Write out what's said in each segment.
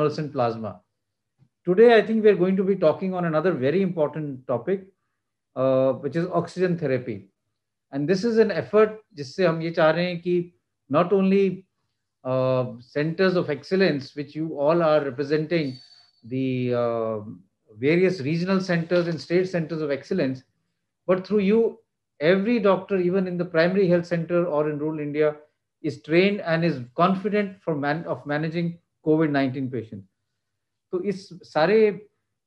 fluorescent plasma. Today, I think we're going to be talking on another very important topic, which is oxygen therapy. And this is an effort जिससे हम ये चाह रहे हैं कि not only centers of excellence, which you all are representing, the various regional centers and state centers of excellence, but through you, every doctor, even in the primary health center or in rural India, is trained and is confident of managing COVID-19 patients. तो इस सारे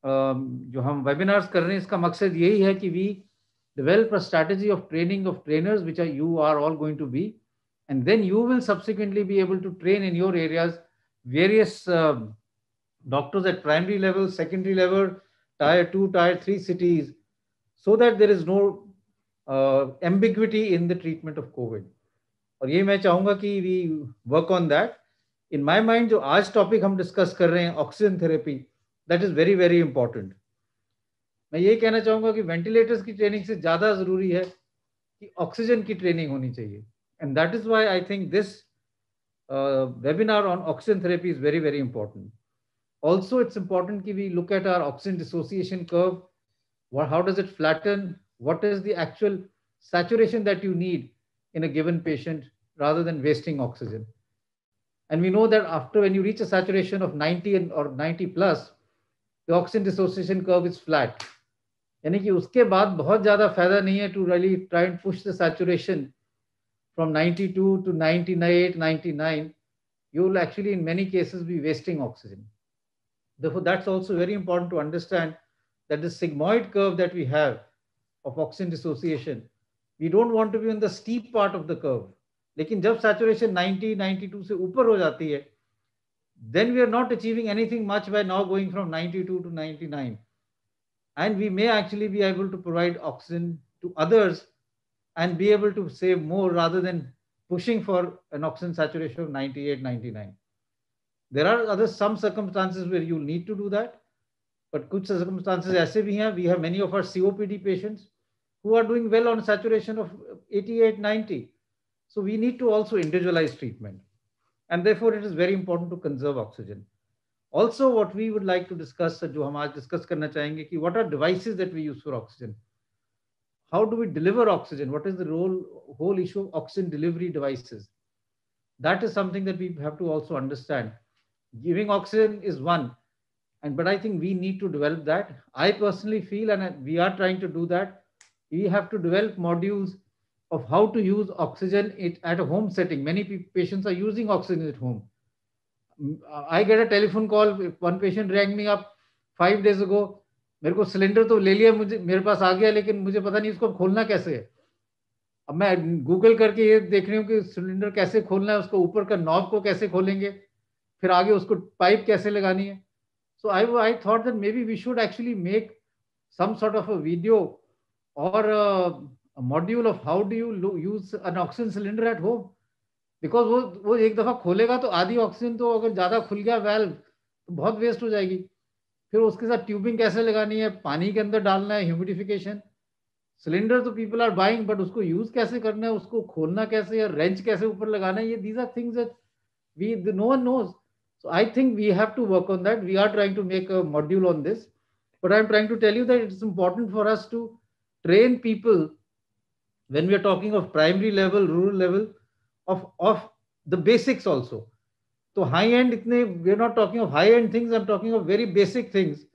जो हम webinars कर रहे हैं इसका मकसद यही है कि we develop a strategy of training of trainers which you are all going to be, and then you will subsequently be able to train in your areas various doctors at primary level, secondary level, tier 2, tier 3 cities, so that there is no ambiguity in the treatment of COVID. और ये मैं चाहूंगा कि we work on that. In my mind, जो आज topic हम discuss कर रहे हैं oxygen therapy, that is very very important. मैं ये कहना चाहूंगा कि वेंटिलेटर्स की ट्रेनिंग से ज्यादा जरूरी है कि ऑक्सीजन की ट्रेनिंग होनी चाहिए. And that is why I think this webinar on oxygen therapy is very very important. Also, it's important कि we look at our oxygen dissociation curve. How does it flatten? What is the actual saturation that you need in a given patient, rather than wasting oxygen? And we know that after when you reach a saturation of 90 or 90 plus, the oxygen dissociation curve is flat. यानी कि उसके बाद बहुत ज़्यादा फायदा नहीं है to really try and push the saturation from 92 to 98, 99. You will actually in many cases be wasting oxygen. Therefore, that's also very important to understand that the sigmoid curve that we have of oxygen dissociation, we don't want to be on the steep part of the curve. लेकिन जब saturation 90, 92 से ऊपर हो जाती है, then we are not achieving anything much by now going from 92 to 99. And we may actually be able to provide oxygen to others and be able to save more rather than pushing for an oxygen saturation of 98, 99. There are some circumstances where you need to do that, but कुछ circumstances ऐसे भी हैं. We have many of our COPD patients who are doing well on saturation of 88, 90. So we need to also individualize treatment. And therefore, it is very important to conserve oxygen. Also, what we would like to discuss, जो हम आज discuss करना चाहेंगे कि what are devices that we use for oxygen? How do we deliver oxygen? What is the whole issue of oxygen delivery devices? That is something that we have to also understand. Giving oxygen is one, but I think we need to develop that. I personally feel, and we are trying to do that, we have to develop modules of how to use oxygen at a home setting. Many patients are using oxygen at home. I get a telephone call. One patient rang me up 5 days ago. मेरे को cylinder तो ले लिया, मुझे मेरे पास आ गया, लेकिन मुझे पता नहीं इसको खोलना कैसे है. अब मैं गूगल करके ये देख रही हूँ कि सिलेंडर कैसे खोलना है, उसको ऊपर का नॉब को कैसे खोलेंगे, फिर आगे उसको पाइप कैसे लगानी है. So I thought that maybe we should actually make some sort of a video or a module of how do you use an oxygen cylinder at home. Because वो एक दफा खोलेगा तो आधी ऑक्सीजन तो अगर ज्यादा खुल गया वाल्व तो बहुत वेस्ट हो जाएगी. फिर उसके साथ ट्यूबिंग कैसे लगानी है, पानी के अंदर डालना है, ह्यूमिडिफिकेशन. सिलेंडर तो पीपल आर बाइंग, बट उसको यूज कैसे करना है, उसको खोलना कैसे है, रेंच कैसे ऊपर लगाना है, ये these are things that no one knows. So I think we have to work on that. We are trying to make a module on this, but I'm trying to tell you that it's important for us to train people when we are talking of primary level, rural level, of the basics also. So high end, we're not talking of high end things. I'm talking of very basic things.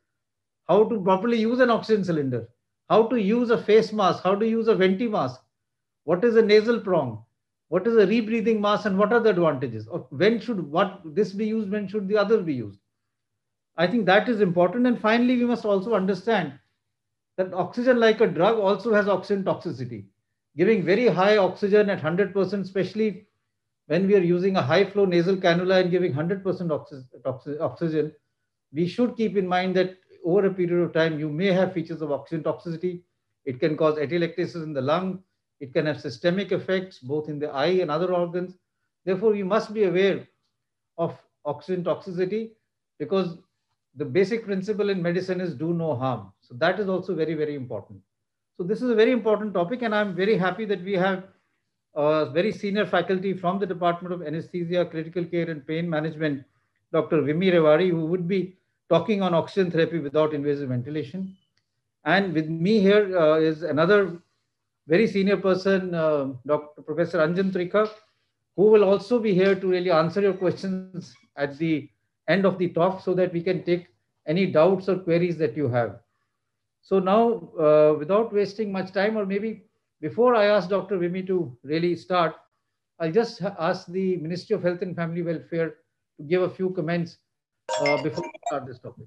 How to properly use an oxygen cylinder, how to use a face mask, how to use a venti mask, what is a nasal prong, what is a rebreathing mask, and what are the advantages of when should this be used, when should the other be used. I think that is important. And finally, we must also understand that oxygen, like a drug, also has oxygen toxicity. Giving very high oxygen at 100%, especially when we are using a high flow nasal cannula and giving 100% oxygen, we should keep in mind that over a period of time, you may have features of oxygen toxicity. It can cause atelectasis in the lung. It can have systemic effects both in the eye and other organs. Therefore, we must be aware of oxygen toxicity, because the basic principle in medicine is do no harm. So that is also very, very important. So this is a very important topic, and I'm very happy that we have very senior faculty from the Department of Anesthesia, Critical Care and Pain Management Dr. Vimi Rewari, who would be talking on oxygen therapy without invasive ventilation. And with me here is another very senior person, Dr. Professor Anjan Trika, who will also be here to really answer your questions at the end of the talk so that we can take any doubts or queries that you have. So now, without wasting much time, or maybe before I ask Dr. Vimi to really start, I'll just ask the Ministry of Health and Family Welfare to give a few comments before we start this topic.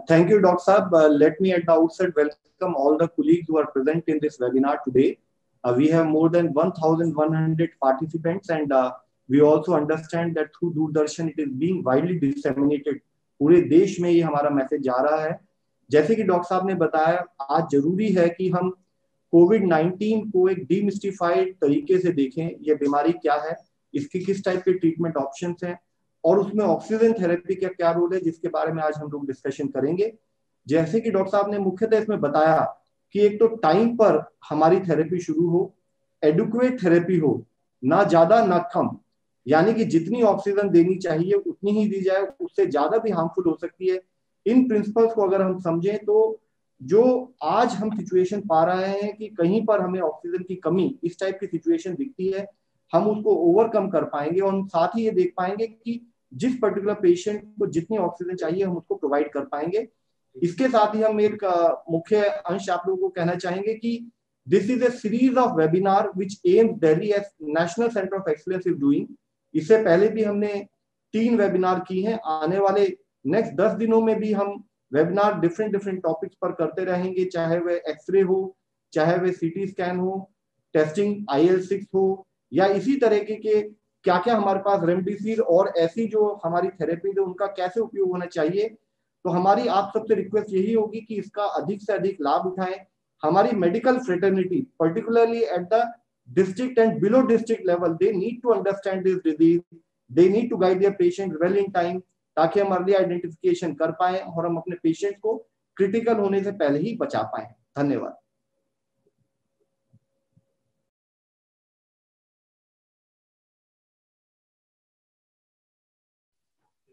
Thank you, Dr. Saab. Let me at the outset welcome all the colleagues who are present in this webinar today. We have more than 1,100 participants, and we also understand that through Doordarshan it is being widely disseminated. पूरे देश में ये हमारा message जा रहा है. जैसे कि डॉक्टर साहब ने बताया, आज जरूरी है कि हम कोविड-19 को एक डीमिस्टिफाइड तरीके से देखें. ये बीमारी क्या है, इसके किस टाइप के ट्रीटमेंट ऑप्शंस हैं, और उसमें ऑक्सीजन थेरेपी का क्या रोल है, जिसके बारे में आज हम लोग डिस्कशन करेंगे. जैसे कि डॉक्टर साहब ने मुख्यतः इसमें बताया कि एक तो टाइम पर हमारी थेरेपी शुरू हो, एडुक्वेट थेरेपी हो, ना ज्यादा ना कम, यानी कि जितनी ऑक्सीजन देनी चाहिए उतनी ही दी जाए, उससे ज्यादा भी हार्मफुल हो सकती है. इन प्रिंसिपल्स को अगर हम समझें तो जो आज हम सिचुएशन पा रहे हैं कि कहीं पर हमें ऑक्सीजन की कमी, इस टाइप की सिचुएशन दिखती है, हम उसको ओवरकम कर पाएंगे और साथ ही ये देख पाएंगे कि जिस पर्टिकुलर पेशेंट को जितनी ऑक्सीजन चाहिए हम उसको प्रोवाइड कर पाएंगे. इसके साथ ही हम एक मुख्य अंश आप लोगों को कहना चाहेंगे कि this is a series of webinar which AIIMS Delhi as national centre of excellence is doing. इससे पहले भी हमने 3 वेबिनार की हैं. आने वाले नेक्स्ट 10 दिनों में भी हम वेबिनार डिफरेंट टॉपिक्स पर करते रहेंगे, चाहे वह एक्सरे हो, चाहे वह सीटी स्कैन हो, टेस्टिंग IL-6 हो, या इसी तरीके के क्या क्या हमारे पास रेमडेसिविर और ऐसी जो हमारी थेरेपीज है उनका कैसे उपयोग होना चाहिए. तो हमारी आप सबसे रिक्वेस्ट यही होगी कि इसका अधिक से अधिक लाभ उठाएं. हमारी medical fraternity particularly at the district and below district level, they need to understand this disease, they need to guide their patient well in time, ताकि हम अर्ली आइडेंटिफिकेशन कर पाए और हम अपने पेशेंट को क्रिटिकल होने से पहले ही बचा पाए. धन्यवाद.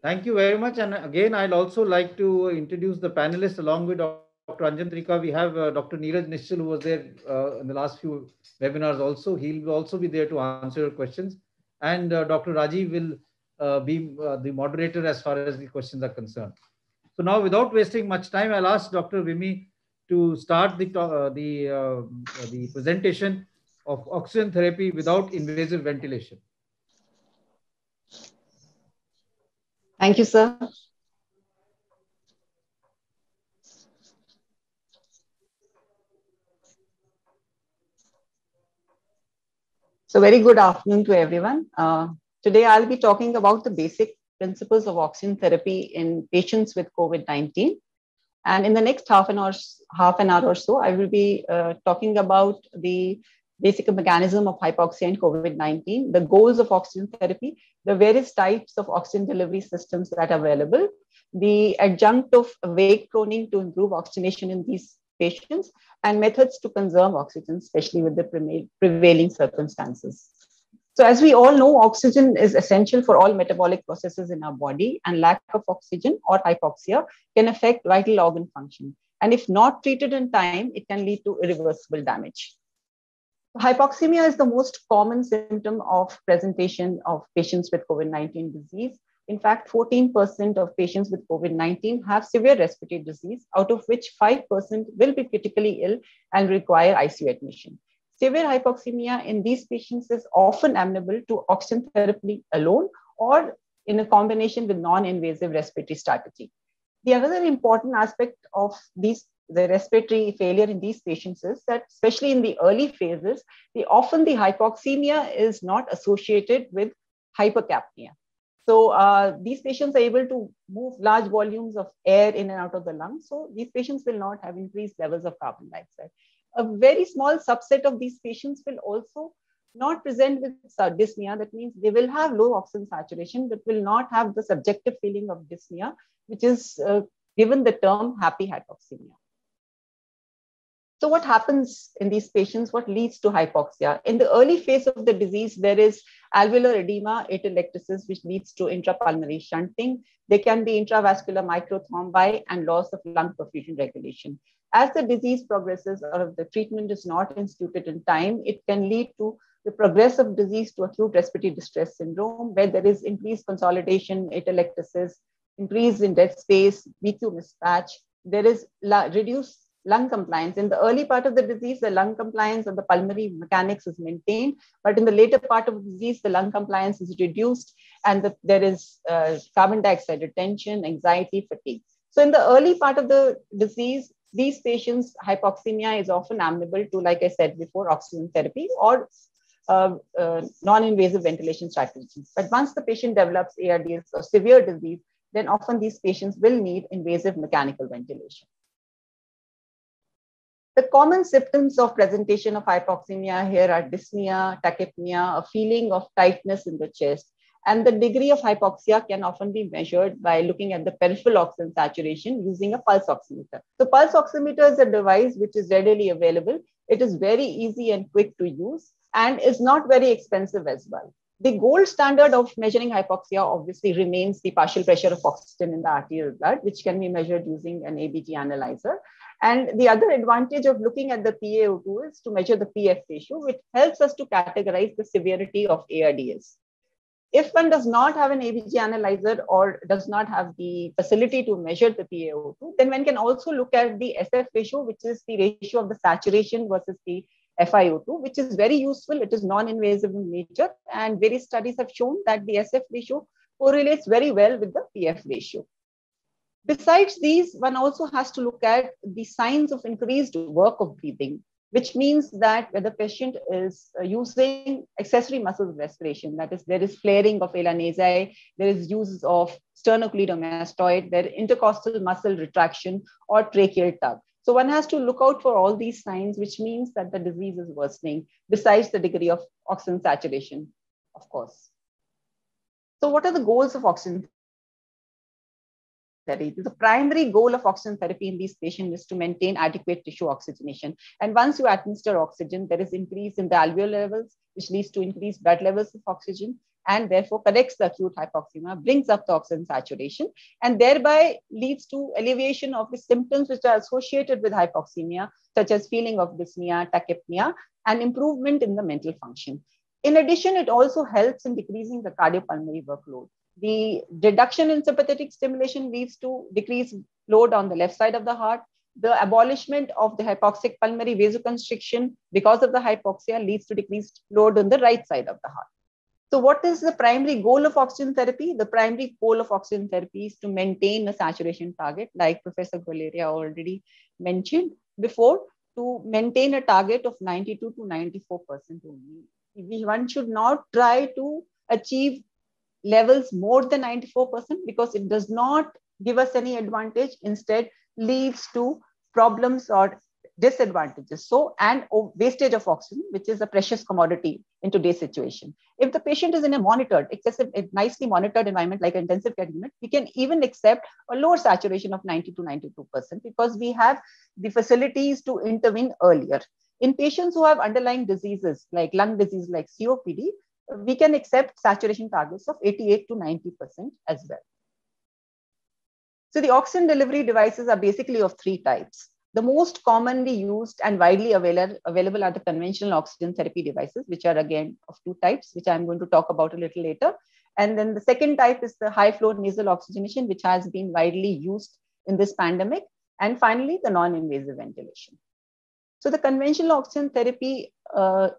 Thank you very much. And again, I'll also like to introduce the panelists along with Dr. Anjan Trika. We have Dr. Neeraj Nishchal, who was there in the last few webinars also. He'll also be there to answer your questions. And Dr. Rajiv will be the moderator as far as the questions are concerned. So now, without wasting much time, I'll ask Dr. Vimi to start the presentation of oxygen therapy without invasive ventilation. Thank you, sir. So very good afternoon to everyone. Today I'll be talking about the basic principles of oxygen therapy in patients with COVID-19. And in the next half an hour or so, I will be talking about the basic mechanism of hypoxia in COVID-19, the goals of oxygen therapy, the various types of oxygen delivery systems that are available, the adjunct of wake proning to improve oxygenation in these patients, and methods to conserve oxygen, especially with the prevailing circumstances. So as we all know, oxygen is essential for all metabolic processes in our body, and lack of oxygen or hypoxia can affect vital organ function. And if not treated in time, it can lead to irreversible damage. Hypoxemia is the most common symptom of presentation of patients with COVID-19 disease. In fact, 14% of patients with COVID-19 have severe respiratory disease, out of which 5% will be critically ill and require ICU admission. Severe hypoxemia in these patients is often amenable to oxygen therapy alone or in a combination with non-invasive respiratory strategy. The other important aspect of the respiratory failure in these patients is that, especially in the early phases, often the hypoxemia is not associated with hypercapnia. So these patients are able to move large volumes of air in and out of the lungs. So these patients will not have increased levels of carbon dioxide. A very small subset of these patients will also not present with dyspnea. That means they will have low oxygen saturation, but will not have the subjective feeling of dyspnea, which is given the term happy hypoxemia. So what happens in these patients? What leads to hypoxia? In the early phase of the disease, there is alveolar edema, atelectasis, which leads to intrapulmonary shunting. There can be intravascular microthrombi and loss of lung perfusion regulation. As the disease progresses or if the treatment is not instituted in time, it can lead to the progressive disease to acute respiratory distress syndrome, where there is increased consolidation, atelectasis, increase in dead space, VQ mismatch. There is reduced lung compliance. In the early part of the disease, the lung compliance of the pulmonary mechanics is maintained, but in the later part of the disease, the lung compliance is reduced and there is carbon dioxide retention, anxiety, fatigue. So in the early part of the disease, these patients' hypoxemia is often amenable to, like I said before, oxygen therapy or non-invasive ventilation strategies. But once the patient develops ARDS or severe disease, then often these patients will need invasive mechanical ventilation. The common symptoms of presentation of hypoxemia here are dyspnea, tachypnea, a feeling of tightness in the chest, and the degree of hypoxia can often be measured by looking at the peripheral oxygen saturation using a pulse oximeter. So pulse oximeter is a device which is readily available. It is very easy and quick to use and is not very expensive as well. The gold standard of measuring hypoxia obviously remains the partial pressure of oxygen in the arterial blood, which can be measured using an ABG analyzer. And the other advantage of looking at the PaO2 is to measure the PF ratio, which helps us to categorize the severity of ARDS. If one does not have an ABG analyzer or does not have the facility to measure the PaO2, then one can also look at the SF ratio, which is the ratio of the saturation versus the FiO2, which is very useful. It is non-invasive in nature, and various studies have shown that the SF ratio correlates very well with the PF ratio. Besides these, one also has to look at the signs of increased work of breathing, which means that when the patient is using accessory muscles respiration, that is, there is flaring of ala nasi, there is use of sternocleidomastoid, there is intercostal muscle retraction or tracheal tug. So one has to look out for all these signs, which means that the disease is worsening, besides the degree of oxygen saturation, of course. So what are the goals of oxygen therapy? The primary goal of oxygen therapy in these patients is to maintain adequate tissue oxygenation. And once you administer oxygen, there is increase in the alveolar levels, which leads to increased blood levels of oxygen, and therefore corrects the acute hypoxemia, brings up the oxygen saturation, and thereby leads to alleviation of the symptoms which are associated with hypoxemia, such as feeling of dyspnea, tachypnea, and improvement in the mental function. In addition, it also helps in decreasing the cardiopulmonary workload. The reduction in sympathetic stimulation leads to decreased load on the left side of the heart. The abolishment of the hypoxic pulmonary vasoconstriction because of the hypoxia leads to decreased load on the right side of the heart. So what is the primary goal of oxygen therapy? The primary goal of oxygen therapy is to maintain a saturation target, like Professor Guleria already mentioned before, to maintain a target of 92 to 94% only. One should not try to achieve levels more than 94% because it does not give us any advantage, instead leads to problems or disadvantages. So, and wastage of oxygen, which is a precious commodity in today's situation. If the patient is in a monitored, excessive, nicely monitored environment like intensive care unit, we can even accept a lower saturation of 90 to 92% because we have the facilities to intervene earlier. In patients who have underlying diseases like lung disease, like COPD, we can accept saturation targets of 88 to 90% as well. So the oxygen delivery devices are basically of three types. The most commonly used and widely available are the conventional oxygen therapy devices, which are again of two types, which I'm going to talk about a little later. And then the second type is the high flow nasal oxygenation, which has been widely used in this pandemic. And finally, the non-invasive ventilation. So the conventional oxygen therapy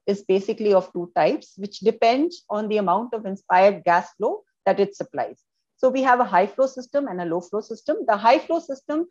is basically of two types, which depends on the amount of inspired gas flow that it supplies. So we have a high flow system and a low flow system. The high flow system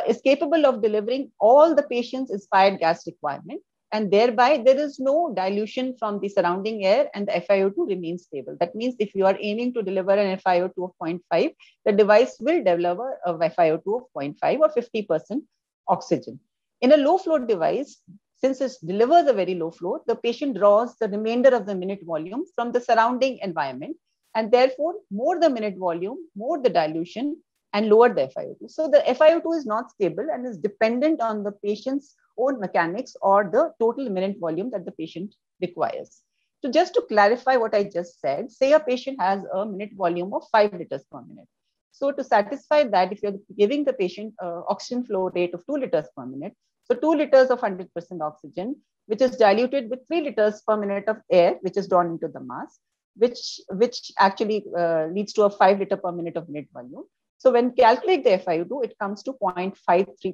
is capable of delivering all the patient's inspired gas requirement, and thereby there is no dilution from the surrounding air and the FiO2 remains stable. That means if you are aiming to deliver an FiO2 of 0.5, the device will deliver a FiO2 of 0.5 or 50% oxygen. In a low flow device, since it delivers a very low flow, the patient draws the remainder of the minute volume from the surrounding environment, and therefore more the minute volume, more the dilution, and lower the FiO2. So the FiO2 is not stable and is dependent on the patient's own mechanics or the total minute volume that the patient requires. So just to clarify what I just said, say a patient has a minute volume of 5 liters per minute. So to satisfy that, if you're giving the patient oxygen flow rate of 2 liters per minute, so 2 liters of 100% oxygen, which is diluted with 3 liters per minute of air, which is drawn into the mask, which actually leads to a 5 liter per minute of minute volume. So when calculate the FiO2, it comes to 0.53%.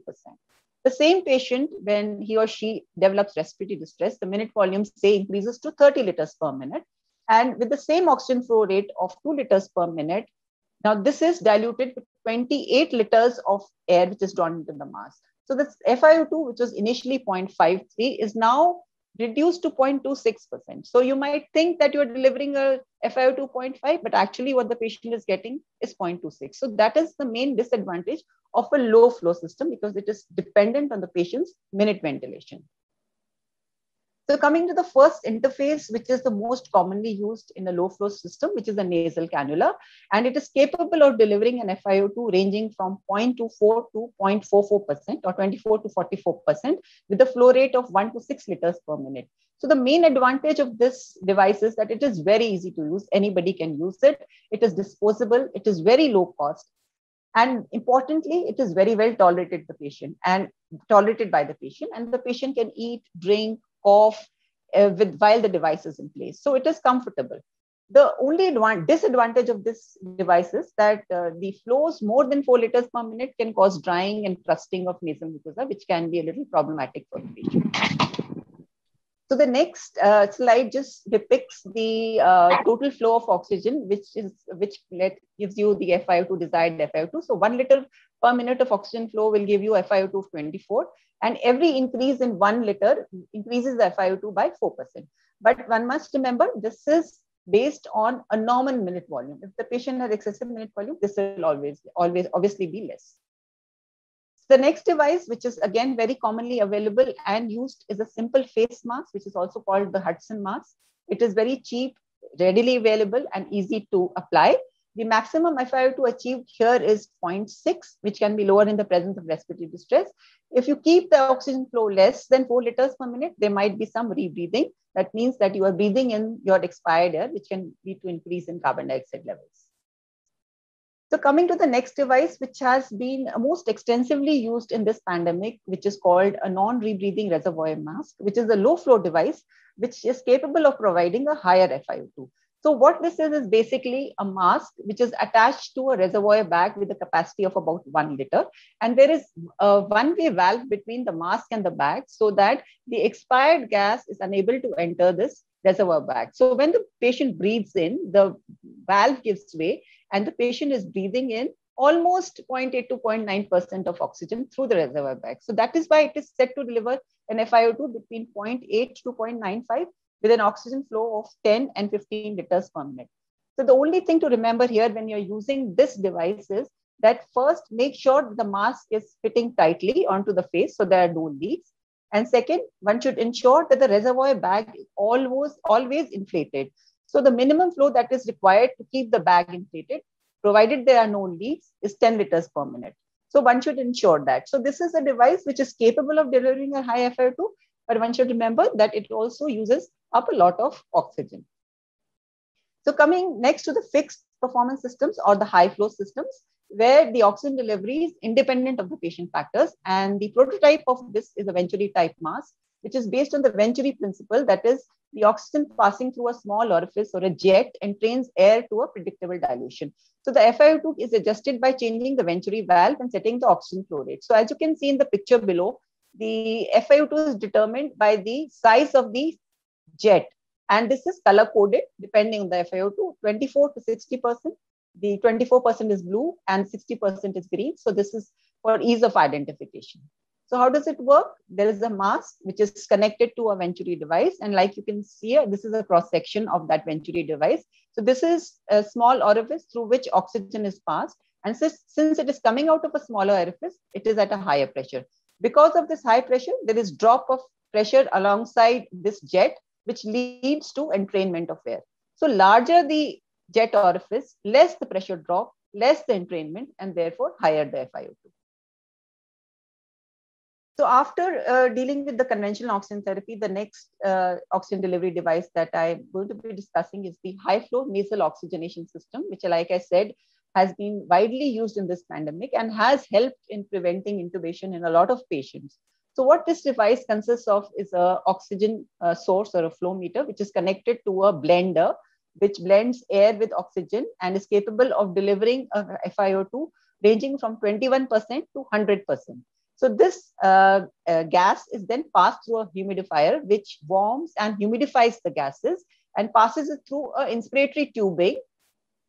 The same patient, when he or she develops respiratory distress, the minute volume, say, increases to 30 liters per minute. And with the same oxygen flow rate of 2 liters per minute, now this is diluted with 28 liters of air, which is drawn into the mask. So this FiO2, which was initially 0.53, is now reduced to 0.26%. So you might think that you're delivering a FiO2 0.5, but actually what the patient is getting is 0.26. So that is the main disadvantage of a low flow system, because it is dependent on the patient's minute ventilation. So coming to the first interface, which is the most commonly used in a low flow system, which is a nasal cannula, and it is capable of delivering an FiO2 ranging from 0.24 to 0.44% or 24 to 44% with a flow rate of 1 to 6 liters per minute. So the main advantage of this device is that it is very easy to use. Anybody can use it. It is disposable. It is very low cost. And importantly, it is very well tolerated by the patient, and the patient can eat, drink, cough while the device is in place. So it is comfortable. The only disadvantage of this device is that the flows more than 4 liters per minute can cause drying and crusting of nasal mucosa, which can be a little problematic for the patient. So the next slide just depicts the total flow of oxygen, which gives you the FiO2, desired FiO2. So 1 liter per minute of oxygen flow will give you FiO2 of 24. And every increase in 1 liter increases the FiO2 by 4%. But one must remember, this is based on a normal minute volume. If the patient has excessive minute volume, this will always obviously be less. The next device, which is again very commonly available and used, is a simple face mask, which is also called the Hudson mask. It is very cheap, readily available, and easy to apply. The maximum FiO2 achieved here is 0.6, which can be lower in the presence of respiratory distress. If you keep the oxygen flow less than 4 liters per minute, there might be some rebreathing. That means that you are breathing in your expired air, which can lead to increase in carbon dioxide levels. So coming to the next device, which has been most extensively used in this pandemic, which is called a non-rebreathing reservoir mask, which is a low flow device, which is capable of providing a higher FiO2. So what this is basically a mask which is attached to a reservoir bag with a capacity of about 1 liter. And there is a one-way valve between the mask and the bag so that the expired gas is unable to enter this reservoir bag. So when the patient breathes in, the valve gives way and the patient is breathing in almost 0.8 to 0.9% of oxygen through the reservoir bag. So that is why it is set to deliver an FiO2 between 0.8 to 0.95 with an oxygen flow of 10 and 15 liters per minute. So the only thing to remember here when you're using this device is that first, make sure the mask is fitting tightly onto the face so there are no leaks. And second, one should ensure that the reservoir bag is always inflated. So the minimum flow that is required to keep the bag inflated, provided there are no leaks, is 10 liters per minute. So one should ensure that. So this is a device which is capable of delivering a high FiO2, but one should remember that it also uses up a lot of oxygen. So coming next to the fixed performance systems or the high flow systems, where the oxygen delivery is independent of the patient factors. And the prototype of this is a Venturi type mask, which is based on the Venturi principle, that is the oxygen passing through a small orifice or a jet entrains air to a predictable dilution. So the FiO2 is adjusted by changing the Venturi valve and setting the oxygen flow rate. So as you can see in the picture below, the FiO2 is determined by the size of the jet. And this is color coded depending on the FiO2, 24 to 60%. The 24% is blue and 60% is green. So this is for ease of identification. So how does it work? There is a mask which is connected to a Venturi device. And like you can see here, this is a cross section of that Venturi device. So this is a small orifice through which oxygen is passed. And since it is coming out of a smaller orifice, it is at a higher pressure. Because of this high pressure, there is drop of pressure alongside this jet, which leads to entrainment of air. So larger the jet orifice, less the pressure drop, less the entrainment, and therefore higher the FiO2. So after dealing with the conventional oxygen therapy, the next oxygen delivery device that I'm going to be discussing is the high flow nasal oxygenation system, which, like I said, has been widely used in this pandemic and has helped in preventing intubation in a lot of patients. So what this device consists of is a oxygen source or a flow meter, which is connected to a blender, which blends air with oxygen and is capable of delivering a FiO2 ranging from 21% to 100%. So this gas is then passed through a humidifier, which warms and humidifies the gases and passes it through an inspiratory tubing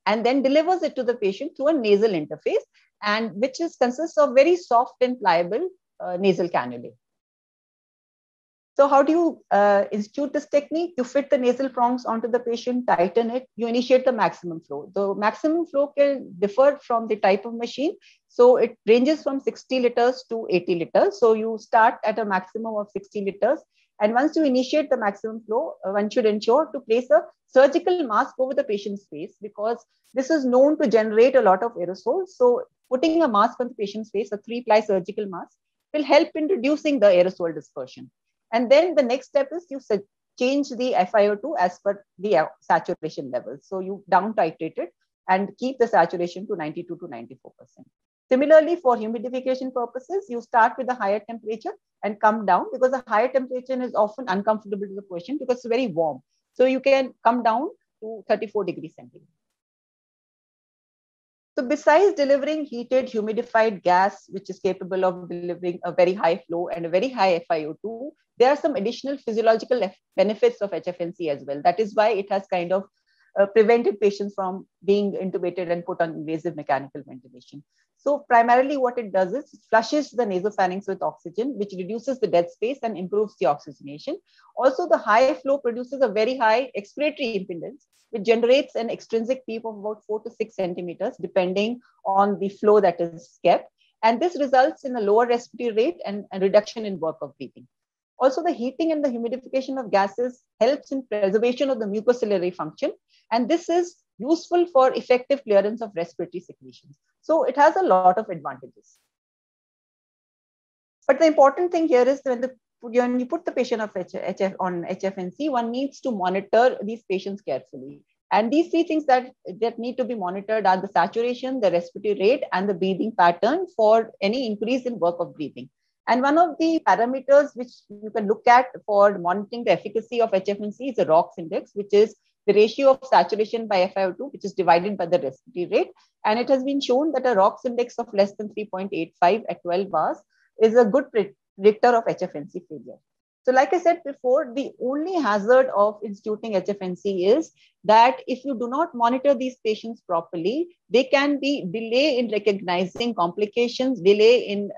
and then delivers it to the patient through a nasal interface, and which consists of very soft and pliable nasal cannulae. So how do you institute this technique? You fit the nasal prongs onto the patient, tighten it, you initiate the maximum flow. The maximum flow can differ from the type of machine. So it ranges from 60 liters to 80 liters. So you start at a maximum of 60 liters. And once you initiate the maximum flow, one should ensure to place a surgical mask over the patient's face, because this is known to generate a lot of aerosols. So putting a mask on the patient's face, a 3-ply surgical mask, will help in reducing the aerosol dispersion. And then the next step is you change the FiO2 as per the saturation level. So you down titrate it and keep the saturation to 92 to 94%. Similarly, for humidification purposes, you start with a higher temperature and come down, because a higher temperature is often uncomfortable to the patient because it's very warm. So you can come down to 34 degrees centigrade. So besides delivering heated, humidified gas, which is capable of delivering a very high flow and a very high FiO2, there are some additional physiological benefits of HFNC as well. That is why it has kind of prevented patients from being intubated and put on invasive mechanical ventilation. So primarily what it does is it flushes the nasopharynx with oxygen, which reduces the dead space and improves the oxygenation. Also, the high flow produces a very high expiratory impedance, which generates an extrinsic PEEP of about 4 to 6 centimeters, depending on the flow that is kept. And this results in a lower respiratory rate and a reduction in work of breathing. Also, the heating and the humidification of gases helps in preservation of the mucociliary function. And this is useful for effective clearance of respiratory secretions. So it has a lot of advantages. But the important thing here is when you put the patient on HFNC, one needs to monitor these patients carefully. And these 3 things that need to be monitored are the saturation, the respiratory rate, and the breathing pattern for any increase in work of breathing. And one of the parameters which you can look at for monitoring the efficacy of HFNC is the ROX index, which is the ratio of saturation by FiO2, which is divided by the respiratory rate. And it has been shown that a ROX index of less than 3.85 at 12 hours is a good predictor of HFNC failure. So like I said before, the only hazard of instituting HFNC is that if you do not monitor these patients properly, they can be delay in recognizing complications, delay in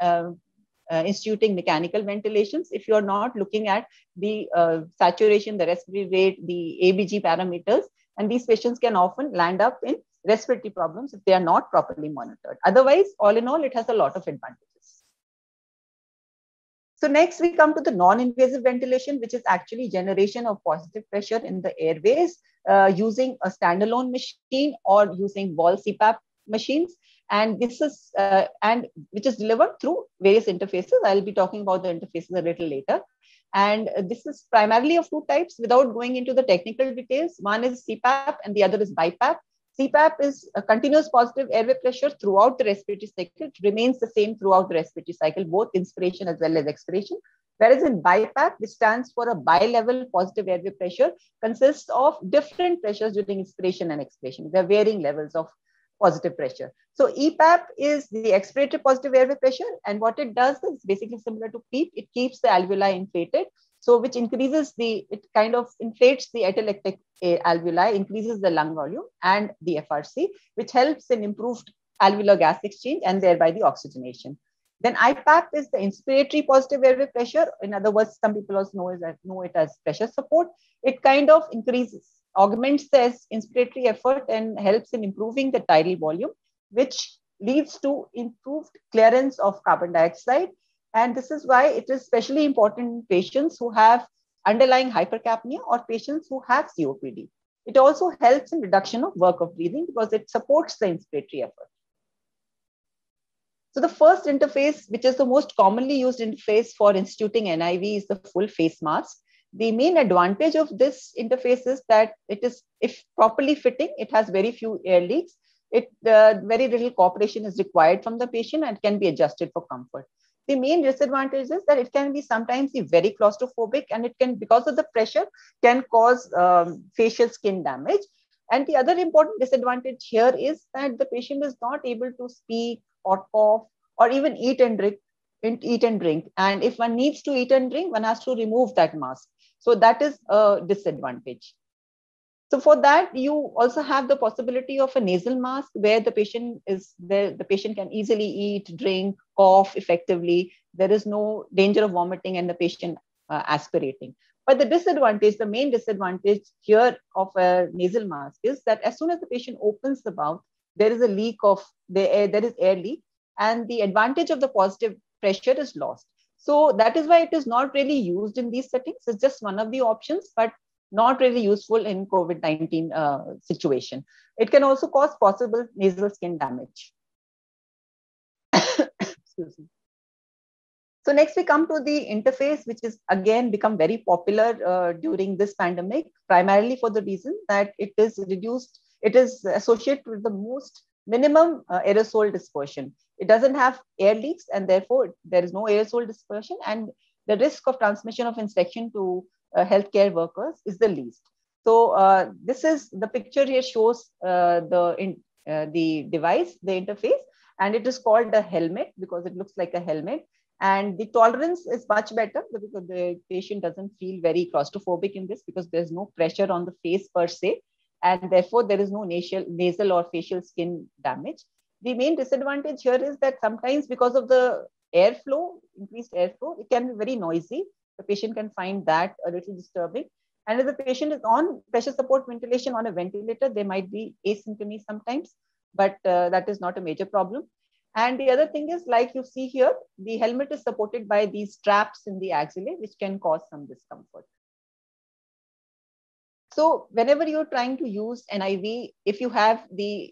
instituting mechanical ventilations if you're not looking at the saturation, the respiratory rate, the ABG parameters, and these patients can often land up in respiratory problems if they are not properly monitored. Otherwise, all in all, it has a lot of advantages. So next we come to the non-invasive ventilation, which is actually generation of positive pressure in the airways using a standalone machine or using wall CPAP machines. And this is which is delivered through various interfaces. I'll be talking about the interfaces a little later. And this is primarily of 2 types without going into the technical details. One is CPAP and the other is BiPAP. CPAP is a continuous positive airway pressure throughout the respiratory cycle. It remains the same throughout the respiratory cycle, both inspiration as well as expiration. Whereas in BiPAP, which stands for a bi-level positive airway pressure, consists of different pressures during inspiration and expiration. There are varying levels of positive pressure. So EPAP is the expiratory positive airway pressure. And what it does is basically similar to PEEP. It keeps the alveoli inflated. So which increases it kind of inflates the atelectic alveoli, increases the lung volume and the FRC, which helps in improved alveolar gas exchange and thereby the oxygenation. Then IPAP is the inspiratory positive airway pressure. In other words, some people also know it as pressure support. It kind of augments the inspiratory effort and helps in improving the tidal volume, which leads to improved clearance of carbon dioxide. And this is why it is especially important in patients who have underlying hypercapnia or patients who have COPD. It also helps in reduction of work of breathing because it supports the inspiratory effort. So the first interface, which is the most commonly used interface for instituting NIV, is the full face mask. The main advantage of this interface is that it is, if properly fitting, it has very few air leaks. Very little cooperation is required from the patient and can be adjusted for comfort. The main disadvantage is that it can be sometimes very claustrophobic, and it can, because of the pressure, can cause facial skin damage. And the other important disadvantage here is that the patient is not able to speak or cough or even eat and drink. And if one needs to eat and drink, one has to remove that mask. So that is a disadvantage. So for that, you also have the possibility of a nasal mask where the patient can easily eat, drink, cough effectively. There is no danger of vomiting and the patient aspirating. But the main disadvantage here of a nasal mask is that as soon as the patient opens the mouth, there is a leak of there is air leak, and the advantage of the positive pressure is lost. So that is why it is not really used in these settings. It's just one of the options, but not really useful in COVID-19 situation. It can also cause possible nasal skin damage. Excuse me. So next we come to the interface, which is again become very popular during this pandemic, primarily for the reason that it is associated with the most minimum aerosol dispersion. It doesn't have air leaks, and therefore there is no aerosol dispersion, and the risk of transmission of infection to healthcare workers is the least. So this is the picture here shows the device, the interface, and it is called a helmet because it looks like a helmet. And the tolerance is much better because the patient doesn't feel very claustrophobic in this because there's no pressure on the face per se. And therefore, there is no nasal or facial skin damage. The main disadvantage here is that sometimes because of the airflow, increased airflow, it can be very noisy. The patient can find that a little disturbing. And if the patient is on pressure support ventilation on a ventilator, there might be asymptomy sometimes, but that is not a major problem. And the other thing is, like you see here, the helmet is supported by these straps in the axillae, which can cause some discomfort. So whenever you're trying to use NIV, if you have the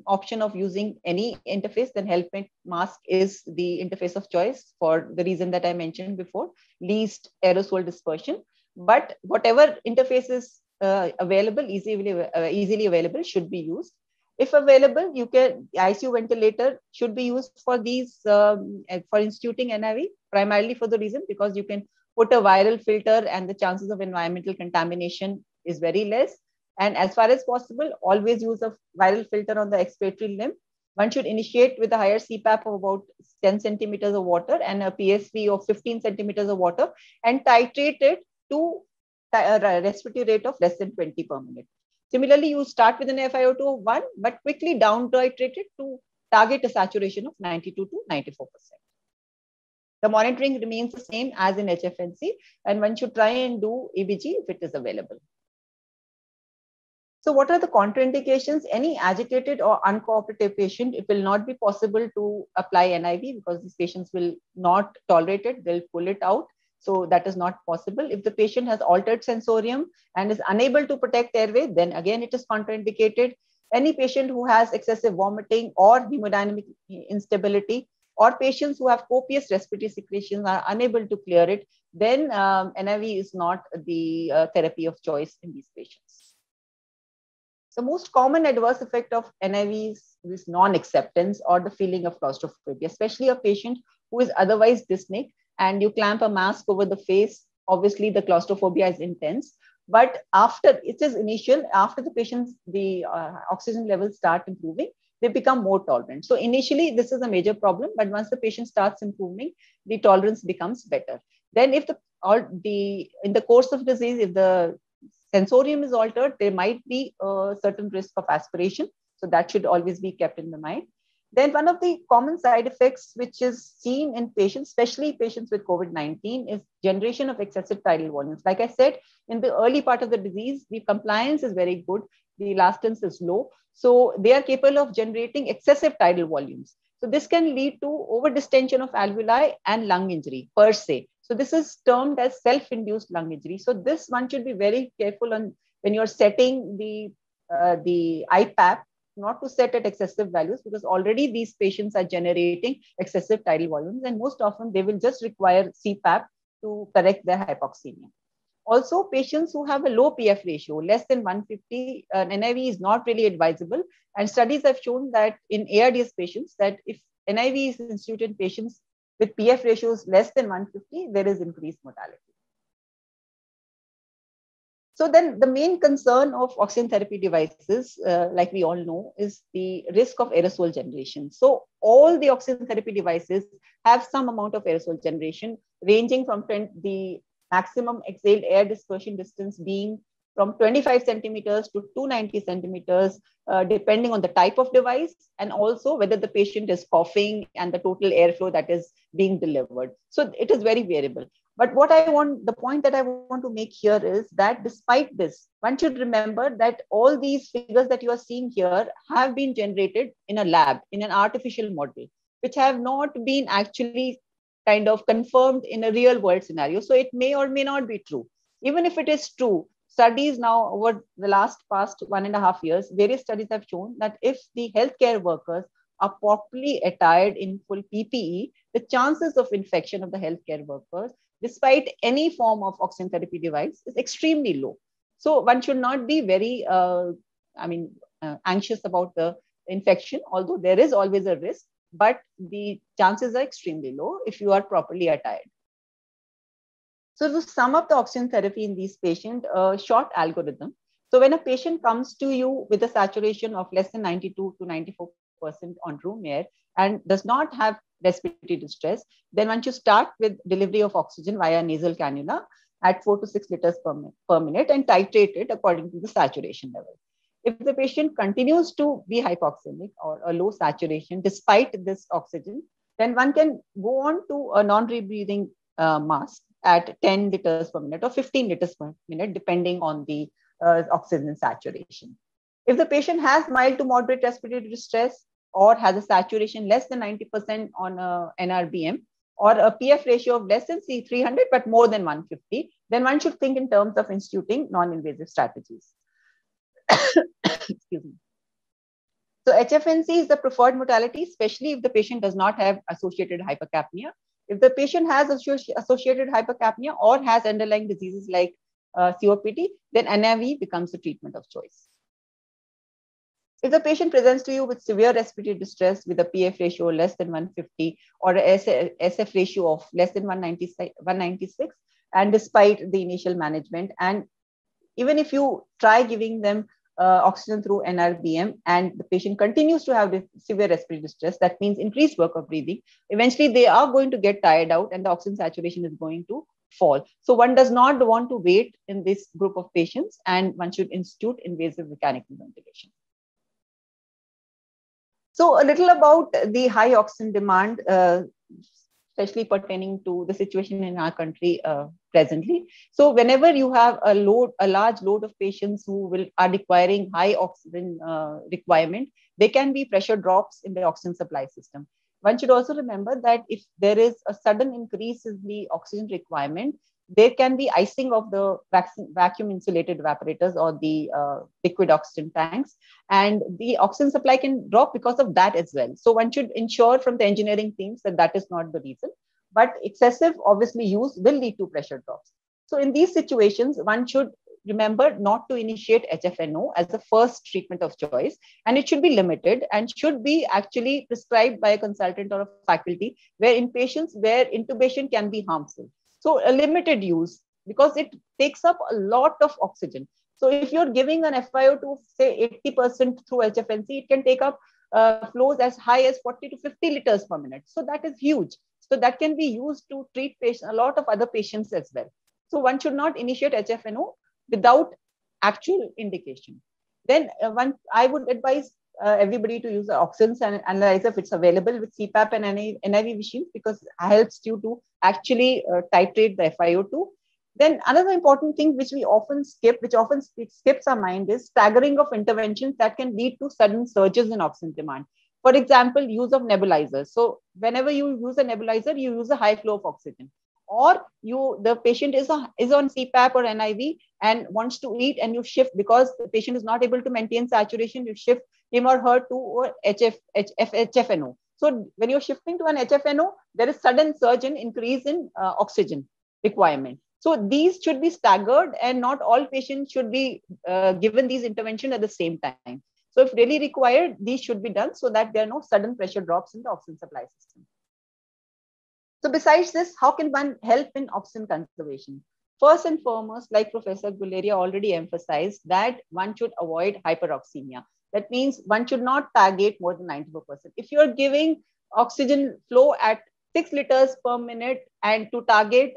option of using any interface, then helmet mask is the interface of choice for the reason that I mentioned before, least aerosol dispersion. But whatever interface is available, easily available, should be used. If available, ICU ventilator should be used for these, for instituting NIV, primarily for the reason because you can put a viral filter and the chances of environmental contamination is very less. And as far as possible, always use a viral filter on the expiratory limb. One should initiate with a higher CPAP of about 10 centimeters of water and a PSV of 15 centimeters of water and titrate it to a respiratory rate of less than 20 per minute. Similarly, you start with an FiO2 of 1, but quickly down titrate it to target a saturation of 92 to 94%. The monitoring remains the same as in HFNC, and one should try and do EBG if it is available. So what are the contraindications? Any agitated or uncooperative patient, it will not be possible to apply NIV because these patients will not tolerate it. They'll pull it out. So that is not possible. If the patient has altered sensorium and is unable to protect airway, then again, it is contraindicated. Any patient who has excessive vomiting or hemodynamic instability, or patients who have copious respiratory secretions are unable to clear it, then NIV is not the therapy of choice in these patients. The most common adverse effect of NIV is non-acceptance or the feeling of claustrophobia, especially a patient who is otherwise dyspneic and you clamp a mask over the face. Obviously, the claustrophobia is intense. But after the patient's oxygen levels start improving, they become more tolerant. So initially, this is a major problem, but once the patient starts improving, the tolerance becomes better. Then if in the course of disease, if the sensorium is altered, there might be a certain risk of aspiration. So that should always be kept in the mind. Then one of the common side effects which is seen in patients, especially patients with COVID-19, is generation of excessive tidal volumes. Like I said, in the early part of the disease, the compliance is very good. The elastance is low. So they are capable of generating excessive tidal volumes. So this can lead to overdistension of alveoli and lung injury per se. So this is termed as self-induced lung injury. So this one should be very careful on when you're setting the IPAP not to set at excessive values, because already these patients are generating excessive tidal volumes, and most often they will just require CPAP to correct their hypoxemia. Also, patients who have a low PF ratio, less than 150, an NIV is not really advisable. And studies have shown that in ARDS patients, that if NIV is instituted in patients with PF ratios less than 150, there is increased mortality. So then the main concern of oxygen therapy devices, like we all know, is the risk of aerosol generation. So all the oxygen therapy devices have some amount of aerosol generation, ranging from the maximum exhaled air dispersion distance being from 25 centimeters to 290 centimeters, depending on the type of device and also whether the patient is coughing and the total airflow that is being delivered. So it is very variable. But the point that I want to make here is that despite this, one should remember that all these figures that you are seeing here have been generated in a lab, in an artificial model, which have not been actually kind of confirmed in a real world scenario. So it may or may not be true. Even if it is true, studies now over the past 1.5 years, various studies have shown that if the healthcare workers are properly attired in full PPE, the chances of infection of the healthcare workers, despite any form of oxygen therapy device, is extremely low. So one should not be very, anxious about the infection, although there is always a risk, but the chances are extremely low if you are properly attired. So to sum up the oxygen therapy in these patients, a short algorithm. So when a patient comes to you with a saturation of less than 92 to 94% on room air and does not have respiratory distress, then one should start with delivery of oxygen via nasal cannula at 4 to 6 liters per minute and titrate it according to the saturation level. If the patient continues to be hypoxemic or a low saturation despite this oxygen, then one can go on to a non-rebreathing mask at 10 liters per minute or 15 liters per minute, depending on the oxygen saturation. If the patient has mild to moderate respiratory distress or has a saturation less than 90% on NRBM or a PF ratio of less than 300 but more than 150, then one should think in terms of instituting non-invasive strategies. Excuse me. So HFNC is the preferred modality, especially if the patient does not have associated hypercapnia. If the patient has associated hypercapnia or has underlying diseases like COPD, then NIV becomes the treatment of choice. If the patient presents to you with severe respiratory distress with a PF ratio less than 150 or a SF ratio of less than 196, and despite the initial management, and even if you try giving them oxygen through NRBM and the patient continues to have this severe respiratory distress, that means increased work of breathing, eventually they are going to get tired out and the oxygen saturation is going to fall. So one does not want to wait in this group of patients and one should institute invasive mechanical ventilation. So a little about the high oxygen demand, especially pertaining to the situation in our country presently. So whenever you have a large load of patients who are requiring high oxygen requirement, there can be pressure drops in the oxygen supply system. One should also remember that if there is a sudden increase in the oxygen requirement, there can be icing of the vacuum insulated evaporators or the liquid oxygen tanks, and the oxygen supply can drop because of that as well. So one should ensure from the engineering teams that that is not the reason, but excessive obviously use will lead to pressure drops. So in these situations, one should remember not to initiate HFNO as the first treatment of choice, and it should be limited and should be actually prescribed by a consultant or a faculty where in patients where intubation can be harmful. So a limited use, because it takes up a lot of oxygen. So if you're giving an FiO2, say 80% through HFNC, it can take up flows as high as 40 to 50 liters per minute. So that is huge. So that can be used to treat a lot of other patients as well. So one should not initiate HFNO without actual indication. Then I would advise everybody to use the oxygen analyzer if it's available with CPAP and NIV machines, because it helps you to actually titrate the FiO2. Then another important thing which we often skip, which often skips our mind, is staggering of interventions that can lead to sudden surges in oxygen demand. For example, use of nebulizers. So whenever you use a nebulizer, you use a high flow of oxygen. Or the patient is on CPAP or NIV and wants to eat, and you shift because the patient is not able to maintain saturation. You shift him or her to or HFNO. So when you're shifting to an HFNO, there is sudden surge in increase in oxygen requirement. So these should be staggered, and not all patients should be given these interventions at the same time. So if really required, these should be done so that there are no sudden pressure drops in the oxygen supply system. So besides this, how can one help in oxygen conservation? First and foremost, like Professor Guleria already emphasized, that one should avoid hyperoxemia. That means one should not target more than 94%. If you're giving oxygen flow at 6 liters per minute and to target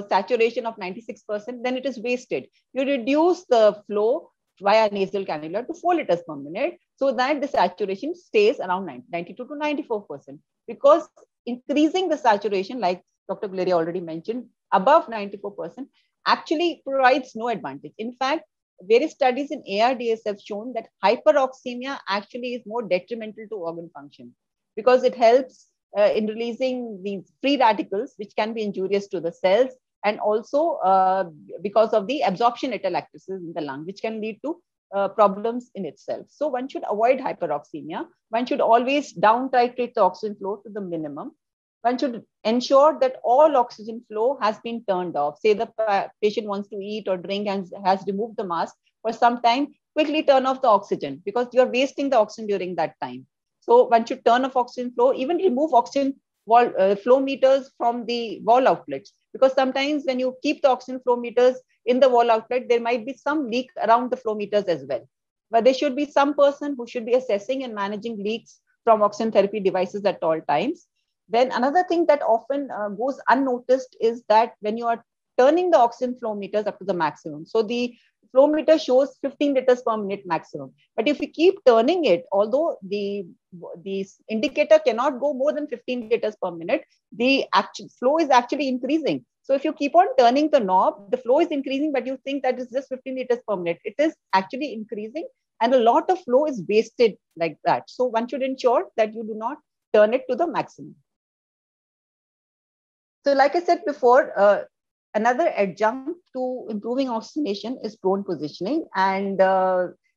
saturation of 96%, then it is wasted. You reduce the flow via nasal cannula to 4 liters per minute so that the saturation stays around 92 to 94%. Because increasing the saturation, like Dr. Guleria already mentioned, above 94% actually provides no advantage. In fact, various studies in ARDS have shown that hyperoxemia actually is more detrimental to organ function because it helps in releasing these free radicals, which can be injurious to the cells, and also because of the absorption atelectasis in the lung, which can lead to problems in itself. So one should avoid hyperoxemia. One should always down titrate the oxygen flow to the minimum. One should ensure that all oxygen flow has been turned off. Say the patient wants to eat or drink and has removed the mask for some time, quickly turn off the oxygen because you're wasting the oxygen during that time. So one should turn off oxygen flow, even remove oxygen flow meters from the wall outlets, because sometimes when you keep the oxygen flow meters in the wall outlet, there might be some leak around the flow meters as well. But there should be some person who should be assessing and managing leaks from oxygen therapy devices at all times. Then another thing that often goes unnoticed is that when you are turning the oxygen flow meters up to the maximum, so the flow meter shows 15 liters per minute maximum. But if you keep turning it, although the indicator cannot go more than 15 liters per minute, the actual flow is actually increasing. So if you keep on turning the knob, the flow is increasing, but you think that is just 15 liters per minute. It is actually increasing, and a lot of flow is wasted like that. So one should ensure that you do not turn it to the maximum. So like I said before, another adjunct to improving oxygenation is prone positioning, and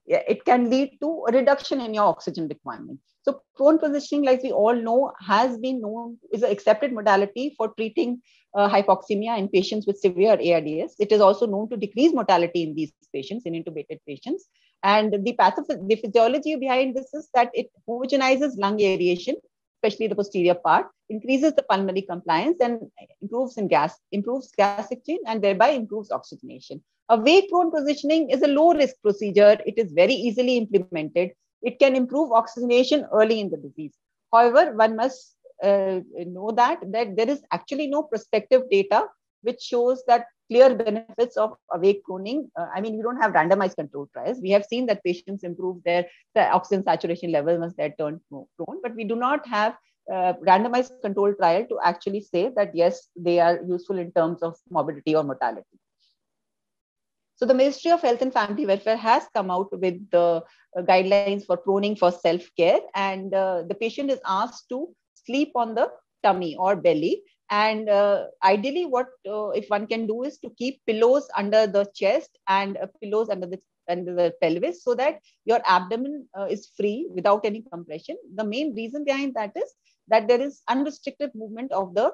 it can lead to a reduction in your oxygen requirement. So prone positioning, like we all know, has been known, is an accepted modality for treating hypoxemia in patients with severe ARDS. It is also known to decrease mortality in these patients, in intubated patients. And the physiology behind this is that it homogenizes lung aeration, especially the posterior part, increases the pulmonary compliance and improves gas exchange, and thereby improves oxygenation. A wake prone positioning is a low risk procedure. It is very easily implemented. It can improve oxygenation early in the disease. However, one must know that there is actually no prospective data which shows that clear benefits of awake proning. I mean, we don't have randomized control trials. We have seen that patients improve their oxygen saturation level once they're turned prone, but we do not have randomized control trial to actually say that, yes, they are useful in terms of morbidity or mortality. So the Ministry of Health and Family Welfare has come out with the guidelines for proning for self-care, and the patient is asked to sleep on the tummy or belly. And ideally, what if one can do is to keep pillows under the chest and pillows under the pelvis, so that your abdomen is free without any compression. The main reason behind that is that there is unrestricted movement of the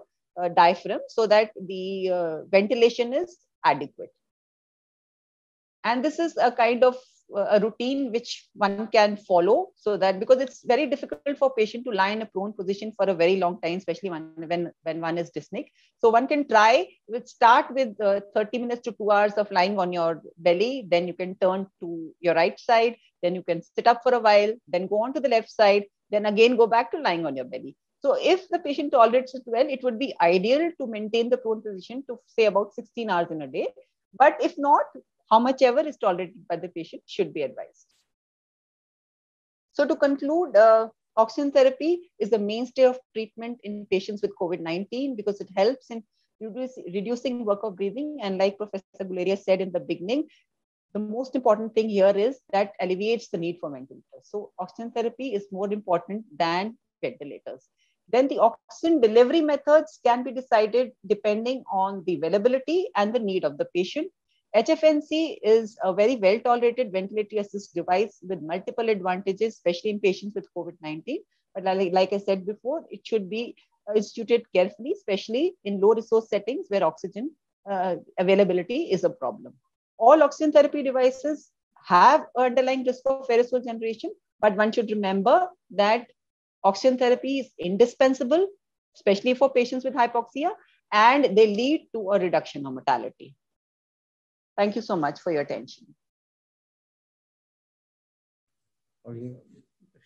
diaphragm, so that the ventilation is adequate. And this is a kind of a routine which one can follow, so that, because it's very difficult for patient to lie in a prone position for a very long time, especially when one is dyspneic. So one can start with 30 minutes to 2 hours of lying on your belly. Then you can turn to your right side. Then you can sit up for a while, then go on to the left side, then again go back to lying on your belly. So if the patient tolerates it well, it would be ideal to maintain the prone position to say about 16 hours in a day. But if not, how much ever is tolerated by the patient should be advised. So to conclude, oxygen therapy is the mainstay of treatment in patients with COVID-19 because it helps in reducing work of breathing. And like Professor Guleria said in the beginning, the most important thing here is that alleviates the need for ventilators. So oxygen therapy is more important than ventilators. Then the oxygen delivery methods can be decided depending on the availability and the need of the patient. HFNC is a very well-tolerated ventilatory assist device with multiple advantages, especially in patients with COVID-19. But like I said before, it should be instituted carefully, especially in low-resource settings where oxygen availability is a problem. All oxygen therapy devices have underlying risk of aerosol generation, but one should remember that oxygen therapy is indispensable, especially for patients with hypoxia, and they lead to a reduction of mortality. Thank you so much for your attention.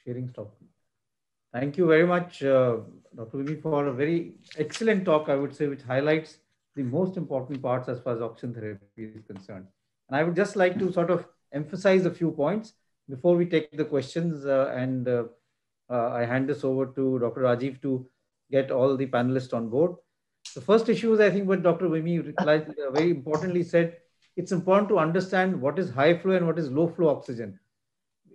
Sharing stop. Thank you very much, Dr. Vimi, for a very excellent talk, I would say, which highlights the most important parts as far as oxygen therapy is concerned. And I would just like to sort of emphasize a few points before we take the questions I hand this over to Dr. Rajiv to get all the panelists on board. The first issue is, I think, what Dr. Vimi very importantly said, it's important to understand what is high flow and what is low flow oxygen.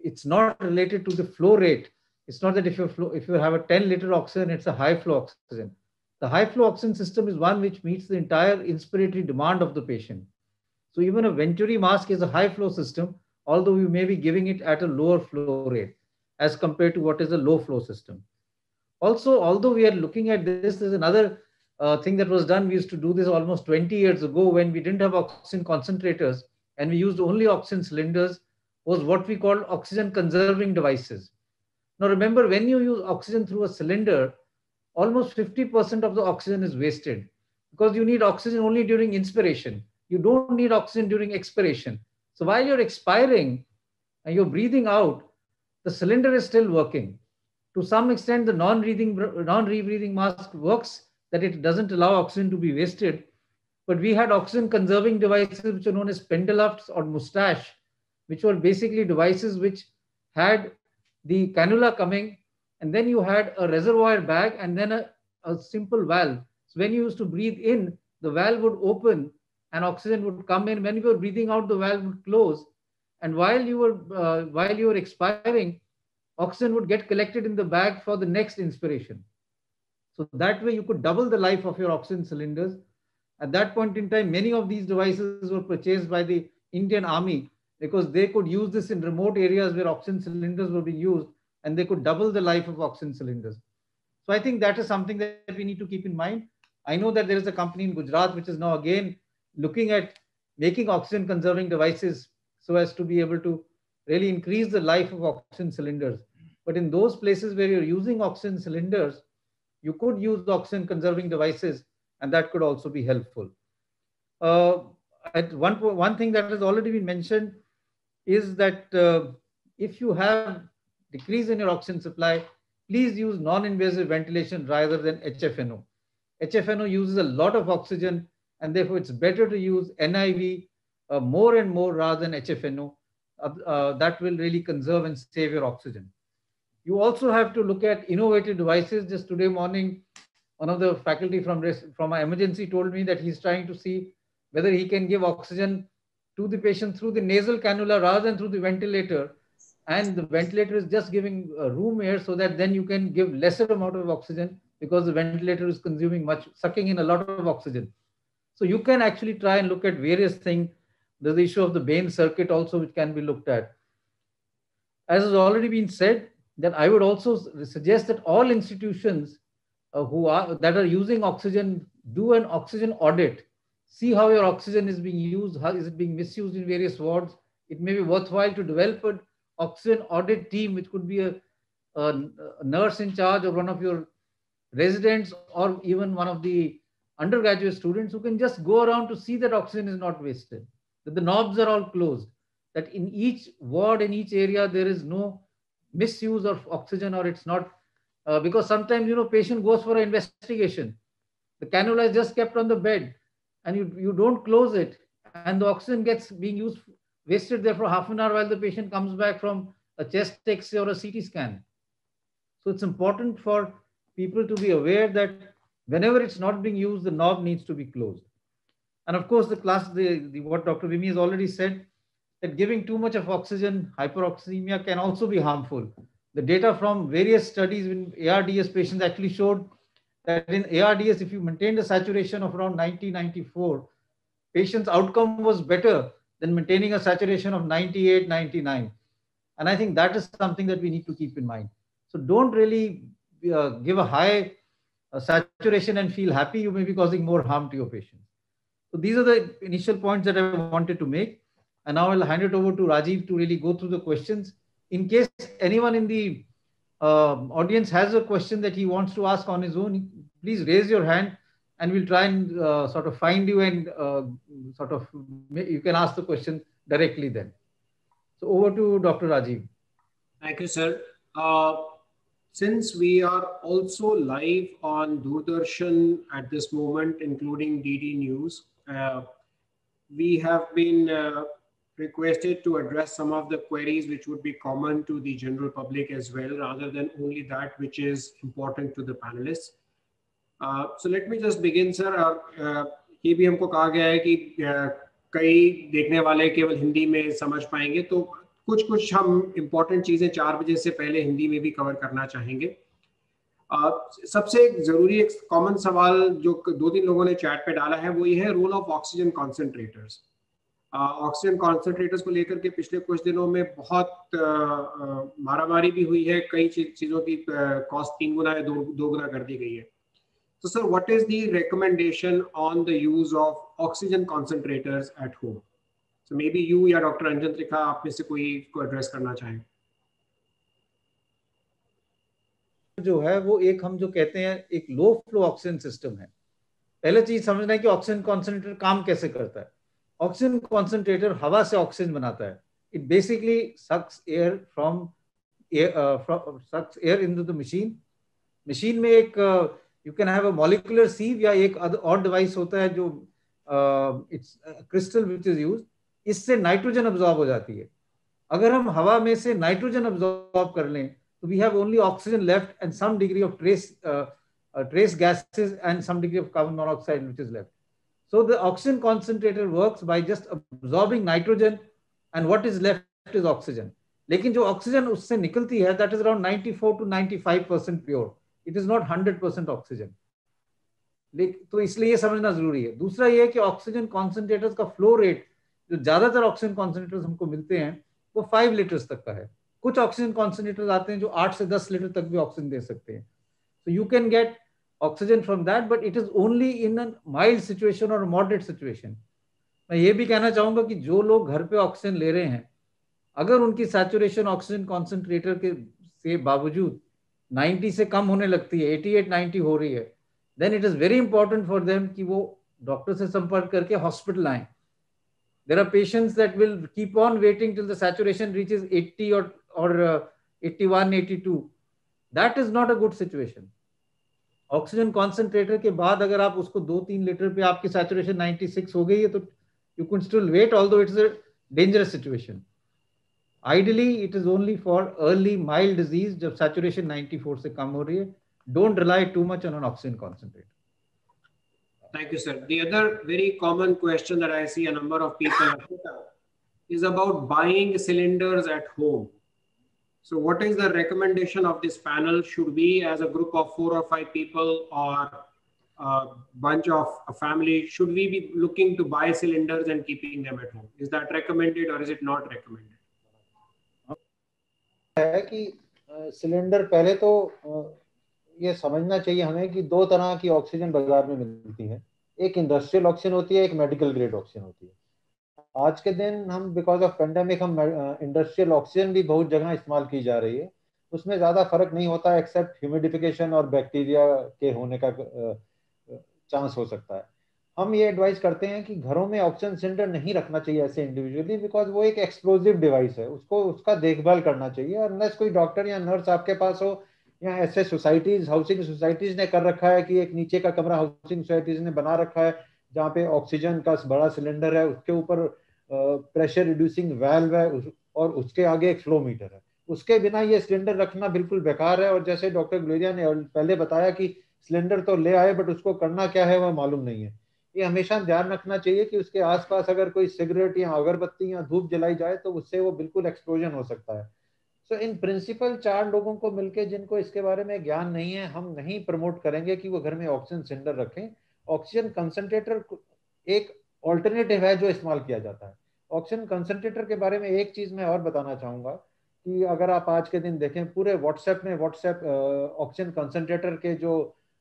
It's not related to the flow rate. It's not that if you have a 10-liter oxygen, it's a high flow oxygen. The high flow oxygen system is one which meets the entire inspiratory demand of the patient. So even a Venturi mask is a high flow system, although we may be giving it at a lower flow rate as compared to what is a low flow system. Also, although we are looking at this, there's another thing that was done. We used to do this almost 20 years ago when we didn't have oxygen concentrators and we used only oxygen cylinders, was what we called oxygen conserving devices. Now remember, when you use oxygen through a cylinder, almost 50% of the oxygen is wasted because you need oxygen only during inspiration. You don't need oxygen during expiration. So while you're expiring and you're breathing out, the cylinder is still working. To some extent, the non-rebreathing mask works, that it doesn't allow oxygen to be wasted. But we had oxygen conserving devices which are known as Pendelufts or Mustache, which were basically devices which had the cannula coming, and then you had a reservoir bag and then a simple valve. So when you used to breathe in, the valve would open and oxygen would come in. When you were breathing out, the valve would close. And while you were expiring, oxygen would get collected in the bag for the next inspiration. So that way you could double the life of your oxygen cylinders. At that point in time, many of these devices were purchased by the Indian Army because they could use this in remote areas where oxygen cylinders were being used, and they could double the life of oxygen cylinders. So I think that is something that we need to keep in mind. I know that there is a company in Gujarat which is now again looking at making oxygen conserving devices so as to be able to really increase the life of oxygen cylinders. But in those places where you're using oxygen cylinders, you could use oxygen conserving devices, and that could also be helpful. One thing that has already been mentioned is that if you have decrease in your oxygen supply, please use non-invasive ventilation rather than HFNO. HFNO uses a lot of oxygen, and therefore it's better to use NIV more and more rather than HFNO. That will really conserve and save your oxygen. You also have to look at innovative devices. Just today morning, one of the faculty from our emergency told me that he's trying to see whether he can give oxygen to the patient through the nasal cannula rather than through the ventilator. And the ventilator is just giving room air so that then you can give lesser amount of oxygen because the ventilator is sucking in a lot of oxygen. So you can actually try and look at various things. There's the issue of the Bain circuit also, which can be looked at. As has already been said, that I would also suggest that all institutions that are using oxygen do an oxygen audit. See how your oxygen is being used, how is it being misused in various wards. It may be worthwhile to develop an oxygen audit team, which could be a nurse in charge or one of your residents or even one of the undergraduate students who can just go around to see that oxygen is not wasted, that the knobs are all closed, that in each ward, in each area, there is no misuse of oxygen, or it's not, because sometimes, patient goes for an investigation. The cannula is just kept on the bed and you don't close it, and the oxygen gets being wasted there for half an hour while the patient comes back from a chest X-ray or a CT scan. So it's important for people to be aware that whenever it's not being used, the knob needs to be closed. And of course, what Dr. Vimi has already said, that giving too much of oxygen, hyperoxemia, can also be harmful. The data from various studies in ARDS patients actually showed that in ARDS, if you maintained a saturation of around 90-94, patient's outcome was better than maintaining a saturation of 98, 99. And I think that is something that we need to keep in mind. So don't really give a high saturation and feel happy. You may be causing more harm to your patient. So these are the initial points that I wanted to make. And now I'll hand it over to Rajiv to really go through the questions. In case anyone in the audience has a question that he wants to ask on his own, please raise your hand and we'll try and sort of find you and you can ask the question directly then. So over to Dr. Rajiv. Thank you, sir. Since we are also live on Doordarshan at this moment, including DD News, we have been requested to address some of the queries which would be common to the general public as well, rather than only that which is important to the panelists. So let me just begin, sir. ये भी हमको कहा गया है कि कई देखने वाले केवल हिंदी में समझ पाएंगे, तो कुछ हम इम्पोर्टेंट चीजें 4 बजे से पहले हिंदी में भी कवर करना चाहेंगे। सबसे जरूरी एक कॉमन सवाल जो 2-3 लोगों ने चैट पे डाला है वो ये है role of oxygen concentrators. Oxygen concentrators को लेकर के पिछले कुछ दिनों में बहुत मारामारी भी हुई है, कई चीजों की कॉस्ट 3 गुना या 2 गुना कर दी गई है। So sir, what is the recommendation on the use of oxygen concentrators at home? So maybe you या डॉक्टर अंजन त्रिखा आप में से कोई को एड्रेस करना चाहें। जो है वो एक हम जो कहते हैं एक लो फ्लो ऑक्सीजन सिस्टम है। पहले चीज समझना है कि ऑक्सीजन कॉन्सेंट्रेटर काम कैसे करता है। ऑक्सीजन कॉन्सेंट्रेटर हवा से ऑक्सीजन बनाता है। It basically sucks air from sucks air into the machine. Machine में एक you can have a molecular sieve या एक और डिवाइस होता है जो it's crystal which is used, इससे नाइट्रोजन अब्सॉर्ब हो जाती है। अगर हम हवा में से नाइट्रोजन अब्सॉर्ब कर लें तो we have only oxygen left and some degree of trace gases and some degree of carbon monoxide which is left. So the oxygen concentrator works by just absorbing nitrogen and what is left is oxygen. लेकिन जो oxygen उससे निकलती है that is around 94 to 95% pure. It is not 100% oxygen. तो इसलिए ये समझना जरूरी है। दूसरा ये है कि ऑक्सीजन कॉन्सेंट्रेटर्स का फ्लो रेट जो ज्यादातर ऑक्सीजन कॉन्सेंट्रेटर्स हमको मिलते हैं वो 5 लीटर्स तक का है। कुछ ऑक्सीजन कॉन्सेंट्रेटर्स आते हैं जो 8 से 10 लीटर तक भी ऑक्सीजन दे सकते हैं। So you can get oxygen from that, but it is only in a mild situation or a moderate situation. मैं ये भी कहना चाहूंगा कि जो लोग घर पे ऑक्सीजन ले रहे हैं, अगर उनकी सैचुरेशन ऑक्सीजन कॉन्सेंट्रेटर के से बावजूद 90 से कम होने लगती है, 88-90 हो रही है, then it is very important for them कि वो डॉक्टर से संपर्क करके हॉस्पिटल आए। There are patients that will keep on waiting till the saturation reaches 80 or 81, 82. That is not a good situation. Oxygen concentrator के बाद अगर आप उसको 2-3 लीटर पे आपकी सैचुरेशन 96 हो गई है तो you can still wait, although it's a dangerous situation. Ideally it is only for early mild disease जब सैचुरेशन 94 से कम हो रही है। Don't rely too much on an oxygen concentrator. Thank you, sir. The other very common question that I see a number of people is about buying cylinders at home. So what is the recommendation of this panel? Should we as a group of 4 or 5 people or a bunch of a family, should we be looking to buy cylinders and keeping them at home? Is that recommended or is it not recommended? है कि cylinder पहले तो ये समझना चाहिए हमें कि 2 तरह की ऑक्सीजन बाजार में मिलती है। एक इंडस्ट्रियल ऑक्सीजन होती है, एक मेडिकल ग्रेड ऑक्सीजन होती है। आज के दिन हम बिकॉज ऑफ पेंडेमिक हम इंडस्ट्रियल ऑक्सीजन भी बहुत जगह इस्तेमाल की जा रही है, उसमें ज़्यादा फर्क नहीं होता एक्सेप्ट ह्यूमिडिफिकेशन और बैक्टीरिया के होने का चांस हो सकता है। हम ये एडवाइस करते हैं कि घरों में ऑक्सीजन सिलेंडर नहीं रखना चाहिए ऐसे इंडिविजुअली, बिकॉज वो एक एक्सप्लोजिव डिवाइस है, उसको उसका देखभाल करना चाहिए। और अनलेस कोई डॉक्टर या नर्स आपके पास हो या ऐसे सोसाइटीज हाउसिंग सोसाइटीज ने कर रखा है कि एक नीचे का कमरा हाउसिंग सोसाइटीज ने बना रखा है जहाँ पे ऑक्सीजन का बड़ा सिलेंडर है, उसके ऊपर प्रेशर रिड्यूसिंग वाल्व है और उसके आगे एक फ्लो मीटर है, उसके बिना ये सिलेंडर रखना बिल्कुल बेकार है। और जैसे डॉक्टर गुलेरिया ने पहले बताया कि सिलेंडर तो ले आए बट उसको करना क्या है वह मालूम नहीं है। ये हमेशा ध्यान रखना चाहिए कि उसके आसपास अगर कोई सिगरेट या अगरबत्ती या धूप जलाई जाए तो उससे वो बिल्कुल एक्सप्लोजन हो सकता है। सो इन प्रिंसिपल 4 लोगों को मिलकर जिनको इसके बारे में ज्ञान नहीं है, हम नहीं प्रमोट करेंगे कि वो घर में ऑक्सीजन सिलेंडर रखें। ऑक्सीजन कंसंट्रेटर एक ऑल्टरनेटिव है जो इस्तेमाल किया जाता है। ऑक्सीजन कंसंट्रेटर के बारे में एक चीज़ मैं और बताना चाहूँगा कि अगर आप आज के दिन देखें पूरे व्हाट्सएप ऑक्सीजन कंसंट्रेटर के जो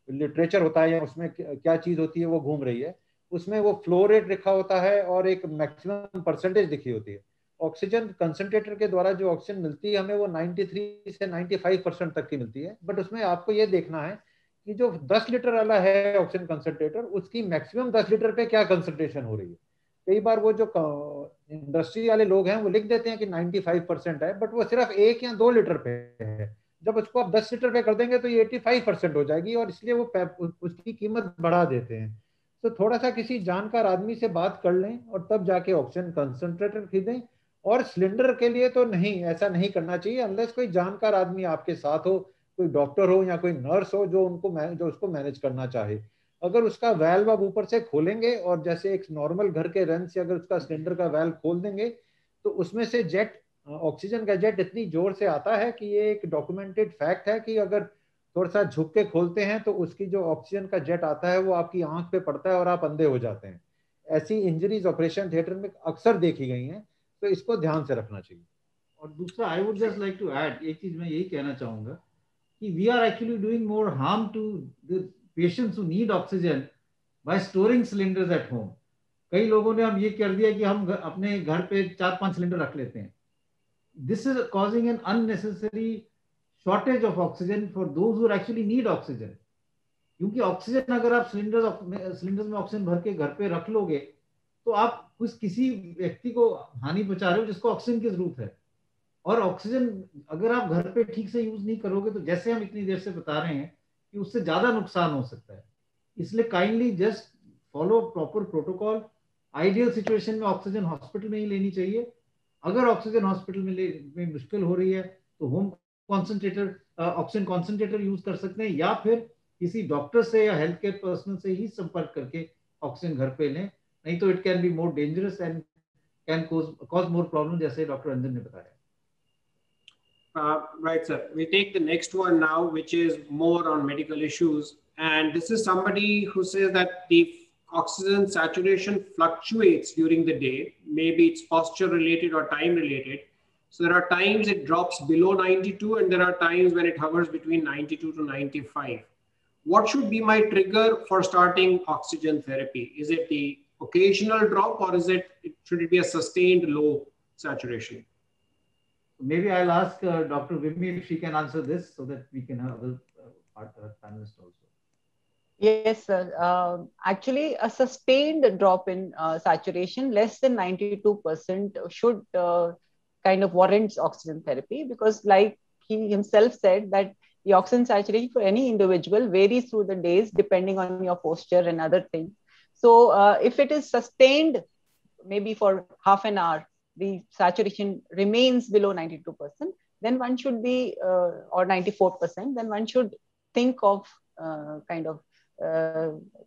लिटरेचर होता है या उसमें क्या चीज़ होती है वो घूम रही है, उसमें वो फ्लो रेट लिखा होता है और एक मैक्सिमम परसेंटेज लिखी होती है। ऑक्सीजन कंसंट्रेटर के द्वारा जो ऑक्सीजन मिलती है हमें वो 93 से 95% तक की मिलती है। बट उसमें आपको ये देखना है कि जो 10 लीटर वाला है ऑक्सीजन कंसंट्रेटर, उसकी मैक्सिमम 10 लीटर पे क्या कंसंट्रेशन हो रही है। कई बार वो जो इंडस्ट्री वाले लोग हैं वो लिख देते हैं कि 95% है, बट वो सिर्फ 1 या 2 लीटर पे है। जब उसको आप 10 लीटर पे कर देंगे तो ये 85% हो जाएगी और इसलिए वो उसकी कीमत बढ़ा देते हैं। तो थोड़ा सा किसी जानकार आदमी से बात कर लें और तब जाके ऑक्सीजन कंसंट्रेटर खरीदें। और सिलेंडर के लिए तो नहीं, ऐसा नहीं करना चाहिए अनलेस कोई जानकार आदमी आपके साथ हो, कोई डॉक्टर हो या कोई नर्स हो जो उसको मैनेज करना चाहे। अगर उसका वैल्व आप ऊपर से खोलेंगे और जैसे एक नॉर्मल घर के रन से अगर उसका सिलेंडर का वैल्व खोल देंगे तो उसमें से जेट, ऑक्सीजन का जेट इतनी जोर से आता है कि ये एक डॉक्यूमेंटेड फैक्ट है कि अगर थोड़ा सा झुक के खोलते हैं तो उसकी जो ऑक्सीजन का जेट आता है वो आपकी आंख पे पड़ता है और आप अंधे हो जाते हैं। ऐसी इंजरीज ऑपरेशन थिएटर में अक्सर देखी गई हैं, तो इसको ध्यान से रखना चाहिए। और दूसरा I would just like to add, एक चीज मैं यही कहना चाहूंगा कि we are actually doing more harm to the patients who need oxygen by storing cylinders at home. कई लोगों ने हम ये कर दिया कि हम अपने घर पे 4-5 सिलेंडर रख लेते हैं। This is causing an unnecessary shortage of oxygen for those who actually need oxygen. क्योंकि ऑक्सीजन अगर आप सिलेंडर्स में ऑक्सीजन भर के घर पे रख लोगे तो आप किसी व्यक्ति को हानि पहुंचा रहे हो जिसको ऑक्सीजन की जरूरत है। और ऑक्सीजन अगर आप घर पे ठीक से यूज नहीं करोगे तो जैसे हम इतनी देर से बता रहे हैं कि उससे ज्यादा नुकसान हो सकता है। इसलिए kindly just follow proper protocol. Ideal situation में ऑक्सीजन हॉस्पिटल में ही लेनी चाहिए। अगर ऑक्सीजन हॉस्पिटल में मुश्किल हो रही है तो home concentrator, oxygen concentrator use कर सकते हैं या फिर किसी डॉक्टर से या हेल्थ केयर पर्सनल से ही संपर्क करके ऑक्सीजन घर पे लें, नहीं तो it can be more dangerous and can cause more problem, जैसे डॉक्टर रंजन ने बताया। Right, sir. We take the next one now, which is more on medical issues. And this is somebody who says that the oxygen saturation fluctuates during the day. Maybe it's posture related or time related. So there are times it drops below 92 and there are times when it hovers between 92 to 95. What should be my trigger for starting oxygen therapy? Is it the occasional drop or should it be a sustained low saturation? Maybe I'll ask Dr. Vimmi if she can answer this so that we can have other panelists also. Yes, sir. Actually, a sustained drop in saturation less than 92% should kind of warrants oxygen therapy, because like he himself said that the oxygen saturation for any individual varies through the days depending on your posture and other things. So if it is sustained maybe for half an hour, the saturation remains below 92%, then one should be, or 94%, then one should think of kind of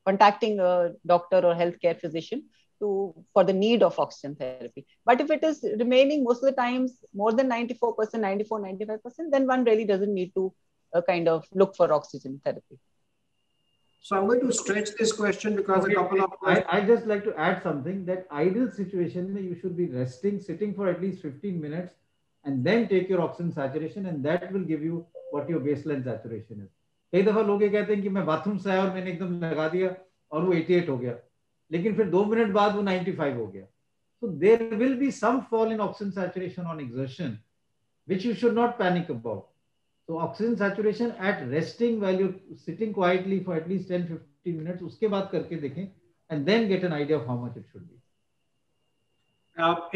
contacting a doctor or healthcare physician for the need of oxygen therapy. But if it is remaining most of the times more than 94%, 94, 95%, then one really doesn't need to kind of look for oxygen therapy. So I'm going to stretch this question because a couple of... I just like to add something, that ideal situation you should be resting, sitting for at least 15 minutes and then take your oxygen saturation, and that will give you what your baseline saturation is. कई दफा लोग ये कहते हैं कि मैं bathroom से आया और मैंने एकदम लगा दिया और वो 88 हो गया, लेकिन फिर 2 मिनट बाद वो 95 हो गया. So there will be some fall in oxygen saturation on exertion, which you should not panic about. So oxygen saturation at resting while you're sitting quietly for at least 10-15 minutes, उसके बाद करके देखें, and then get an idea of how much it should be.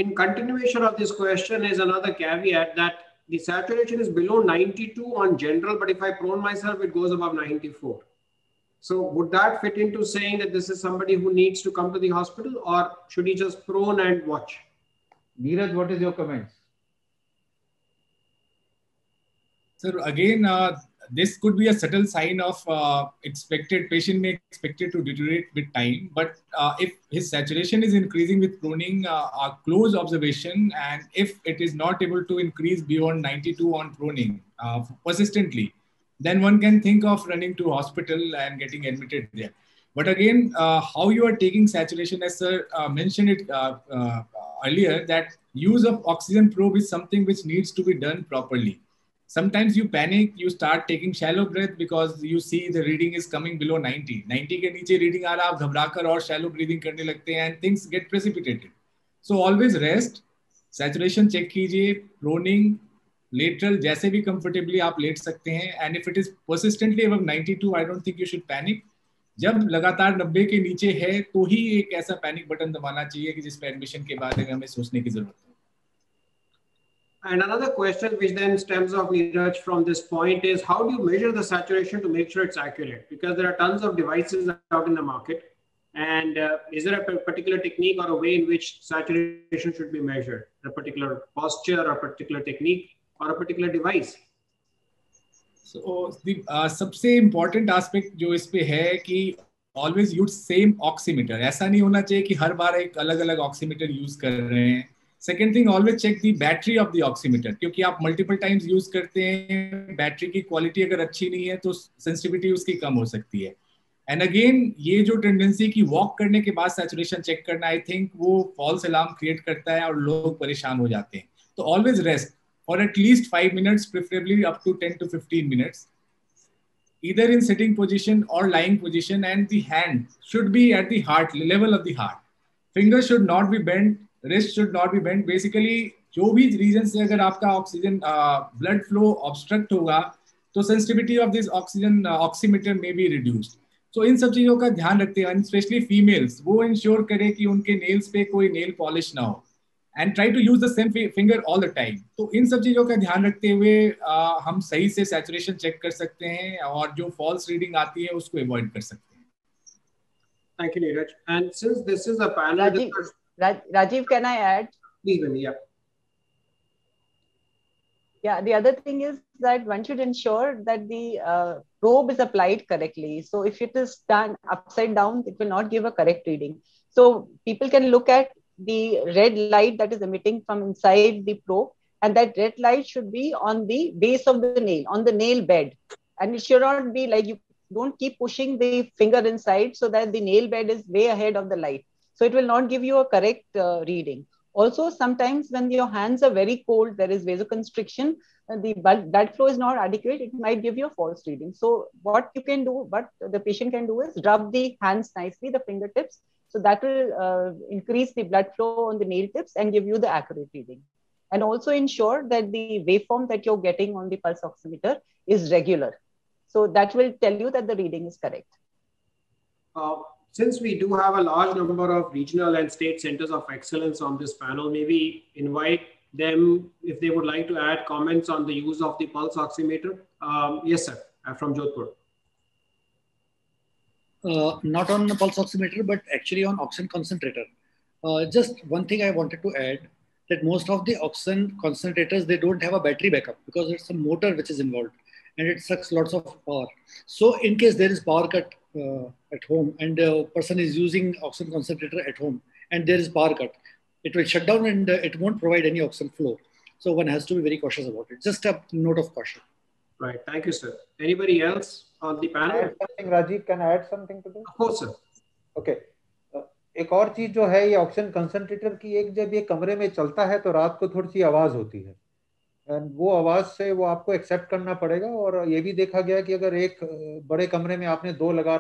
In continuation of this question is another caveat that the saturation is below 92 on general, but if I prone myself, it goes above 94. So would that fit into saying that this is somebody who needs to come to the hospital, or should he just prone and watch? Neeraj, what is your comments? Sir, again, this could be a subtle sign of patient may expected to deteriorate with time. But if his saturation is increasing with proning, a close observation, and if it is not able to increase beyond 92 on proning persistently, then one can think of running to hospital and getting admitted there. But again, how you are taking saturation, as sir mentioned it earlier, that use of oxygen probe is something which needs to be done properly. Sometimes you panic, you start taking shallow breath because you see the reading is coming below 90. 90 के नीचे reading आ रहा, आप घबराकर और shallow breathing करने लगते हैं and things get precipitated. So always rest, saturation check कीजिए, proning, lateral जैसे भी comfortably आप लेट सकते हैं, and if it is persistently above 92, I don't think you should panic. जब लगातार 90 के नीचे है तो ही एक ऐसा पैनिक बटन दबाना चाहिए कि जिस पे एडमिशन के बाद हमें सोचने की जरूरत है. And another question which then stems off, Neeraj, from this point is, how do you measure the saturation to make sure it's accurate? Because there are tons of devices out in the market. And is there a particular technique or a way in which saturation should be measured? A particular posture or a particular technique or a particular device? So the सबसे important aspect जो इस पे है कि always use same oximeter. ऐसा नहीं होना चाहिए कि हर बार एक अलग-अलग oximeter use कर रहे हैं. Second thing, always check the battery of the oximeter, क्योंकि आप multiple times use करते हैं, बैटरी की क्वालिटी अगर अच्छी नहीं है तो सेंसिटिविटी उसकी कम हो सकती है. एंड अगेन ये जो टेंडेंसी की वॉक करने के बाद सैचुरेशन चेक करना, आई थिंक वो फॉल्स अलार्म क्रिएट करता है और लोग परेशान हो जाते हैं. तो always rest for at least 5 minutes, preferably up to 10 to 15 minutes, either in sitting position or lying position, and the hand should be at the heart level of the heart. Fingers should not be bent, wrist should not be bent. Basically जो भी reason से अगर आपका oxygen blood flow obstruct होगा तो sensitivity of this oxygen oximeter में be reduced. सो इन सब चीजों का ध्यान रखते हैं, स्पेशली फीमेल्स वो इंश्योर करें कि उनके नेल्स पे कोई नेल पॉलिश ना हो, and try to use the same finger all the time. तो इन सब चीजों का ध्यान रखते हुए हम सही से सैचुरेशन चेक कर सकते हैं और जो फॉल्स रीडिंग आती है उसको अवॉइड कर सकते हैं. Thank you, Neeraj. And since this is a panel, Rajiv, can I add? Please, yeah. Yeah, the other thing is that one should ensure that the probe is applied correctly. So if it is done upside down, it will not give a correct reading. So people can look at the red light that is emitting from inside the probe, and that red light should be on the base of the nail, on the nail bed. And it should not be like you don't keep pushing the finger inside so that the nail bed is way ahead of the light. So it will not give you a correct reading. Also, sometimes when your hands are very cold, there is vasoconstriction, the blood flow is not adequate, it might give you a false reading. So what you can do, what the patient can do is rub the hands nicely, the fingertips. So that will increase the blood flow on the nail tips and give you the accurate reading. And also ensure that the waveform that you're getting on the pulse oximeter is regular. So that will tell you that the reading is correct. Since we do have a large number of regional and state centers of excellence on this panel, maybe invite them if they would like to add comments on the use of the pulse oximeter. Yes, sir, from Jodhpur. Not on the pulse oximeter, but actually on oxygen concentrator. Just one thing I wanted to add, that most of the oxygen concentrators, they don't have a battery backup because it's a motor which is involved and it sucks lots of power. So in case there is power cut at home and a person is using oxygen concentrator at home and there is power cut, it will shut down and it won't provide any oxygen flow. So one has to be very cautious about it. Just a note of caution. Right. Thank you, sir. Anybody else on the panel? Rajiv, can I add something to this? Of course, sir. Okay. एक और चीज जो है ये oxygen concentrator की, एक जब ये कमरे में चलता है तो रात को थोड़ी सी आवाज होती है, एंड वो आवाज से वो आपको एक्सेप्ट करना पड़ेगा. और ये भी देखा गया कि अगर एक बड़े कमरे में आपने 2 लगा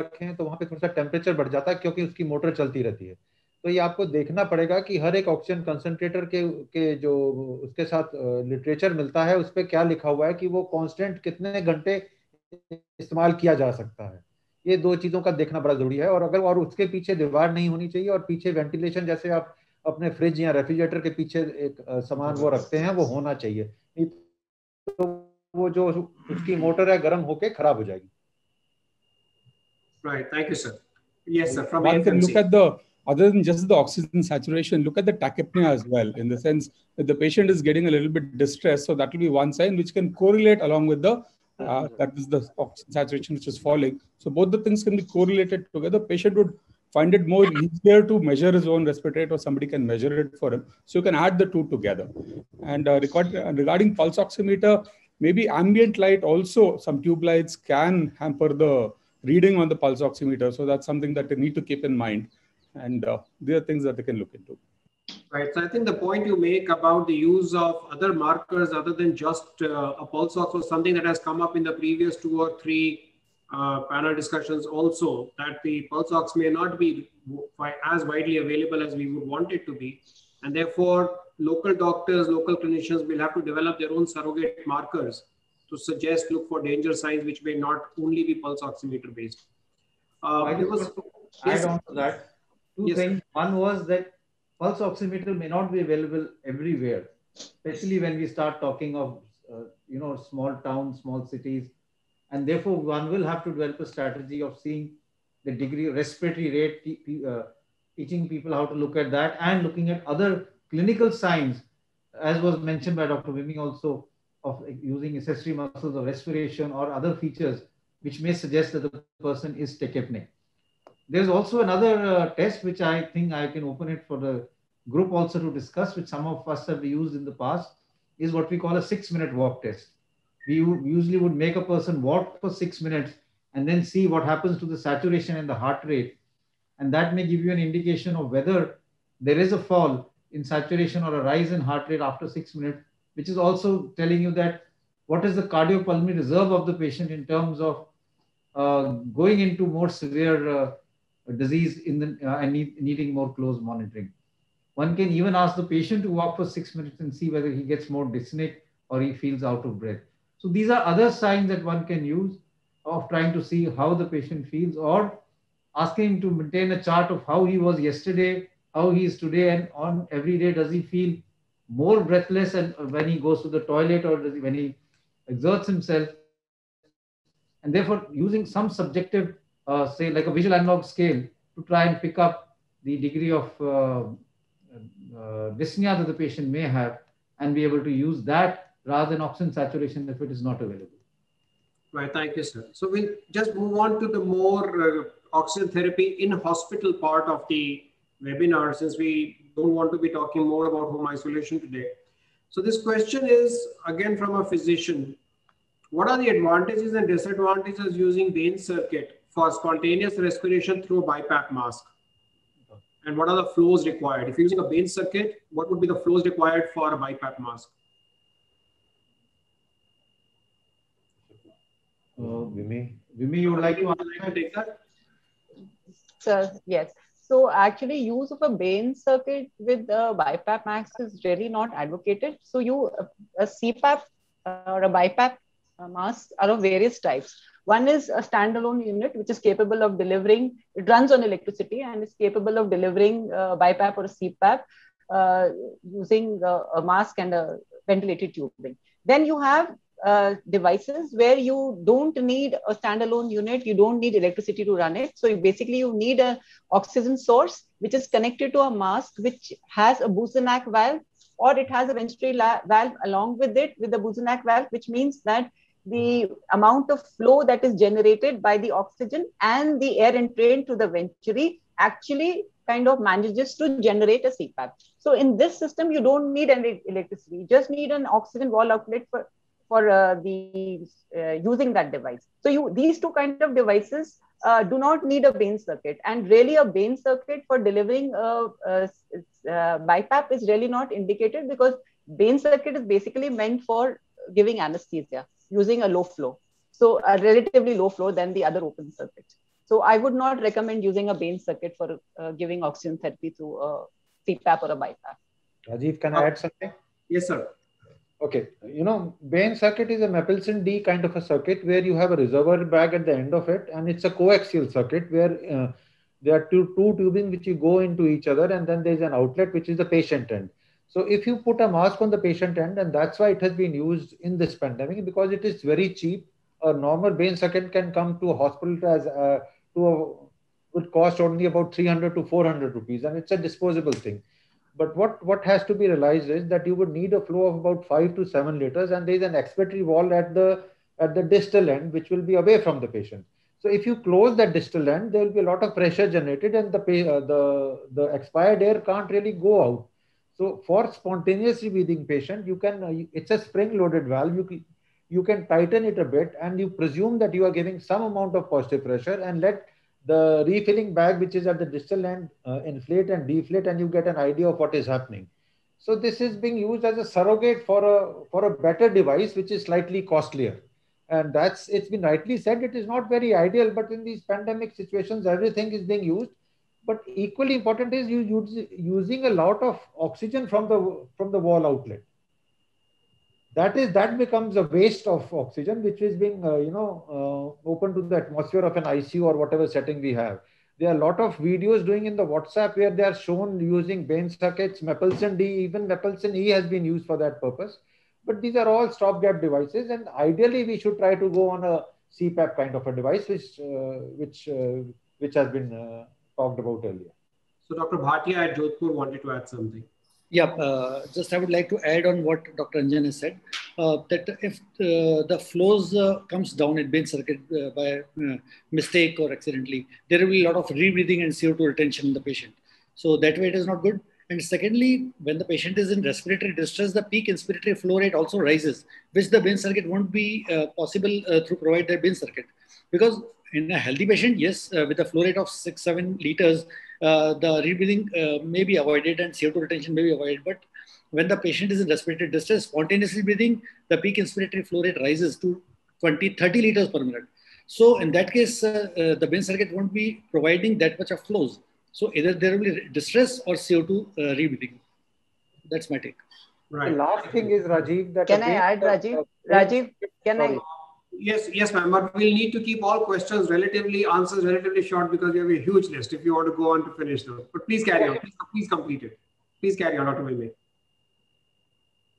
रखे हैं तो वहां पे थोड़ा सा टेम्परेचर बढ़ जाता है क्योंकि उसकी मोटर चलती रहती है. तो ये आपको देखना पड़ेगा कि हर एक ऑक्सीजन कंसंट्रेटर के जो उसके साथ लिटरेचर मिलता है उस पर क्या लिखा हुआ है कि वो कांस्टेंट कितने घंटे इस्तेमाल किया जा सकता है. ये 2 चीजों का देखना बड़ा जरूरी है. और उसके पीछे दीवार नहीं होनी चाहिए और पीछे वेंटिलेशन, जैसे आप अपने फ्रिज या रेफ्रिजरेटर के पीछे एक सामान वो रखते हैं, वो होना चाहिए, नहीं तो वो जो उसकी मोटर है गर्म होके खराब हो जाएगी. Right. Thank you, sir. Yes, sir. From One can look at the, other than just the oxygen saturation, look at the tachypnea as well, in the sense that the patient is getting a little bit distressed. So that will be one sign which can correlate along with the that is the oxygen saturation which is falling. So both the things can be correlated together. Patient would find it more easier to measure his own respiratory rate, or somebody can measure it for him. So you can add the 2 together. And regarding pulse oximeter, maybe ambient light also, some tube lights can hamper the reading on the pulse oximeter. So that's something that they need to keep in mind. And there are things that they can look into. Right. So I think the point you make about the use of other markers other than just a pulse ox was something that has come up in the previous 2 or 3 panel discussions also, that the pulse ox may not be as widely available as we would want it to be. And therefore, local doctors, local clinicians will have to develop their own surrogate markers to suggest, look for danger signs, which may not only be pulse oximeter based. I just want to add on to that. Two things. One was that pulse oximeter may not be available everywhere, especially when we start talking of small towns, small cities, and therefore one will have to develop a strategy of seeing the degree of respiratory rate, teaching people how to look at that, and looking at other clinical signs, as was mentioned by Dr. Vimy also, of using accessory muscles of respiration or other features which may suggest that the person is tachypneic. There's also another test which I think I can open it for the group also to discuss, which some of us have used in the past, is what we call a 6-minute walk test. We usually would make a person walk for 6 minutes and then see what happens to the saturation and the heart rate. And that may give you an indication of whether there is a fall in saturation or a rise in heart rate after 6 minutes, which is also telling you that what is the cardiopulmonary reserve of the patient in terms of going into more severe disease and needing more close monitoring. One can even ask the patient to walk for 6 minutes and see whether he gets more dyspneic or he feels out of breath. So these are other signs that one can use of trying to see how the patient feels, or asking him to maintain a chart of how he was yesterday, how he is today, and on every day, does he feel more breathless and when he goes to the toilet, or when he exerts himself. And therefore using some subjective, say like a visual analog scale, to try and pick up the degree of dyspnea that the patient may have, and be able to use that rather than oxygen saturation if it is not available. Right, thank you, sir. So we'll just move on to the more oxygen therapy in hospital part of the webinar, since we don't want to be talking more about home isolation today. So this question is again from a physician. What are the advantages and disadvantages using Bain circuit for spontaneous respiration through a BiPAP mask? And what are the flows required? If you're using a Bain circuit, what would be the flows required for a BiPAP mask? Vimy, you would like to take that? Sir, yes. So actually use of a Bain circuit with the BiPAP mask is really not advocated. So a CPAP or a BiPAP masks are of various types. One is a standalone unit, which is capable of delivering, it runs on electricity and is capable of delivering BiPAP or a CPAP using a mask and a ventilated tubing. Then you have devices where you don't need a standalone unit, you don't need electricity to run it. So you need an oxygen source, which is connected to a mask, which has a Buzanach valve, or it has a venturi valve along with it, with the Buzanach valve, which means that the amount of flow that is generated by the oxygen and the air entrained to the venturi actually kind of manages to generate a CPAP. So in this system, you don't need any electricity, you just need an oxygen wall outlet for using that device. So these two kind of devices do not need a Bain circuit, and really a Bain circuit for delivering BiPAP is really not indicated, because Bain circuit is basically meant for giving anesthesia using a low flow. So a relatively low flow than the other open circuits. So I would not recommend using a Bain circuit for giving oxygen therapy through a CPAP or a BiPAP. Rajiv, can I add something? Yes, sir. Okay, Bain circuit is a Mapleson D kind of a circuit where you have a reservoir bag at the end of it, and it's a coaxial circuit where there are two tubing which you go into each other, and then there's an outlet which is the patient end. So if you put a mask on the patient end, and that's why it has been used in this pandemic, because it is very cheap. A normal Bain circuit can come to a hospital would cost only about 300 to 400 rupees, and it's a disposable thing. But what has to be realized is that you would need a flow of about 5 to 7 liters, and there is an expiratory wall at the distal end, which will be away from the patient. So if you close that distal end, there will be a lot of pressure generated, and the expired air can't really go out. So for spontaneously breathing patient, you can it's a spring-loaded valve. you can tighten it a bit and you presume that you are giving some amount of positive pressure and let the refilling bag, which is at the distal end, inflate and deflate, and you get an idea of what is happening. So this is being used as a surrogate for a better device, which is slightly costlier. And it's been rightly said, it is not very ideal, but in these pandemic situations, everything is being used. But equally important is using a lot of oxygen from the wall outlet. That becomes a waste of oxygen, which is being open to the atmosphere of an ICU or whatever setting we have. There are a lot of videos doing in the WhatsApp where they are shown using Bain circuits, Mepelson D, even Mepelson E has been used for that purpose. But these are all stopgap devices, and ideally we should try to go on a CPAP kind of a device, which has been talked about earlier. So Dr. Bhatia at Jodhpur wanted to add something. Yeah, just I would like to add on what Dr. Anjan has said, that if the flows comes down in Bain circuit by mistake or accidentally, there will be a lot of rebreathing and CO2 retention in the patient. So that way it is not good. And secondly, when the patient is in respiratory distress, the peak inspiratory flow rate also rises, which the Bain circuit won't be possible through provided Bain circuit. Because in a healthy patient, yes, with a flow rate of 6-7 liters, the rebreathing may be avoided and CO2 retention may be avoided. But when the patient is in respiratory distress, spontaneously breathing, the peak inspiratory flow rate rises to 20-30 liters per minute. So in that case, the Bain circuit won't be providing that much of flows. So either there will be distress or CO2 rebreathing. That's my take. Right. The last thing is, Rajiv, that can I add, Rajiv? Rajiv, can I? Yes, ma'am. But we'll need to keep all answers relatively short because we have a huge list if you want to go on to finish those. But please carry on. Please complete it. Please carry on, Dr. Milme.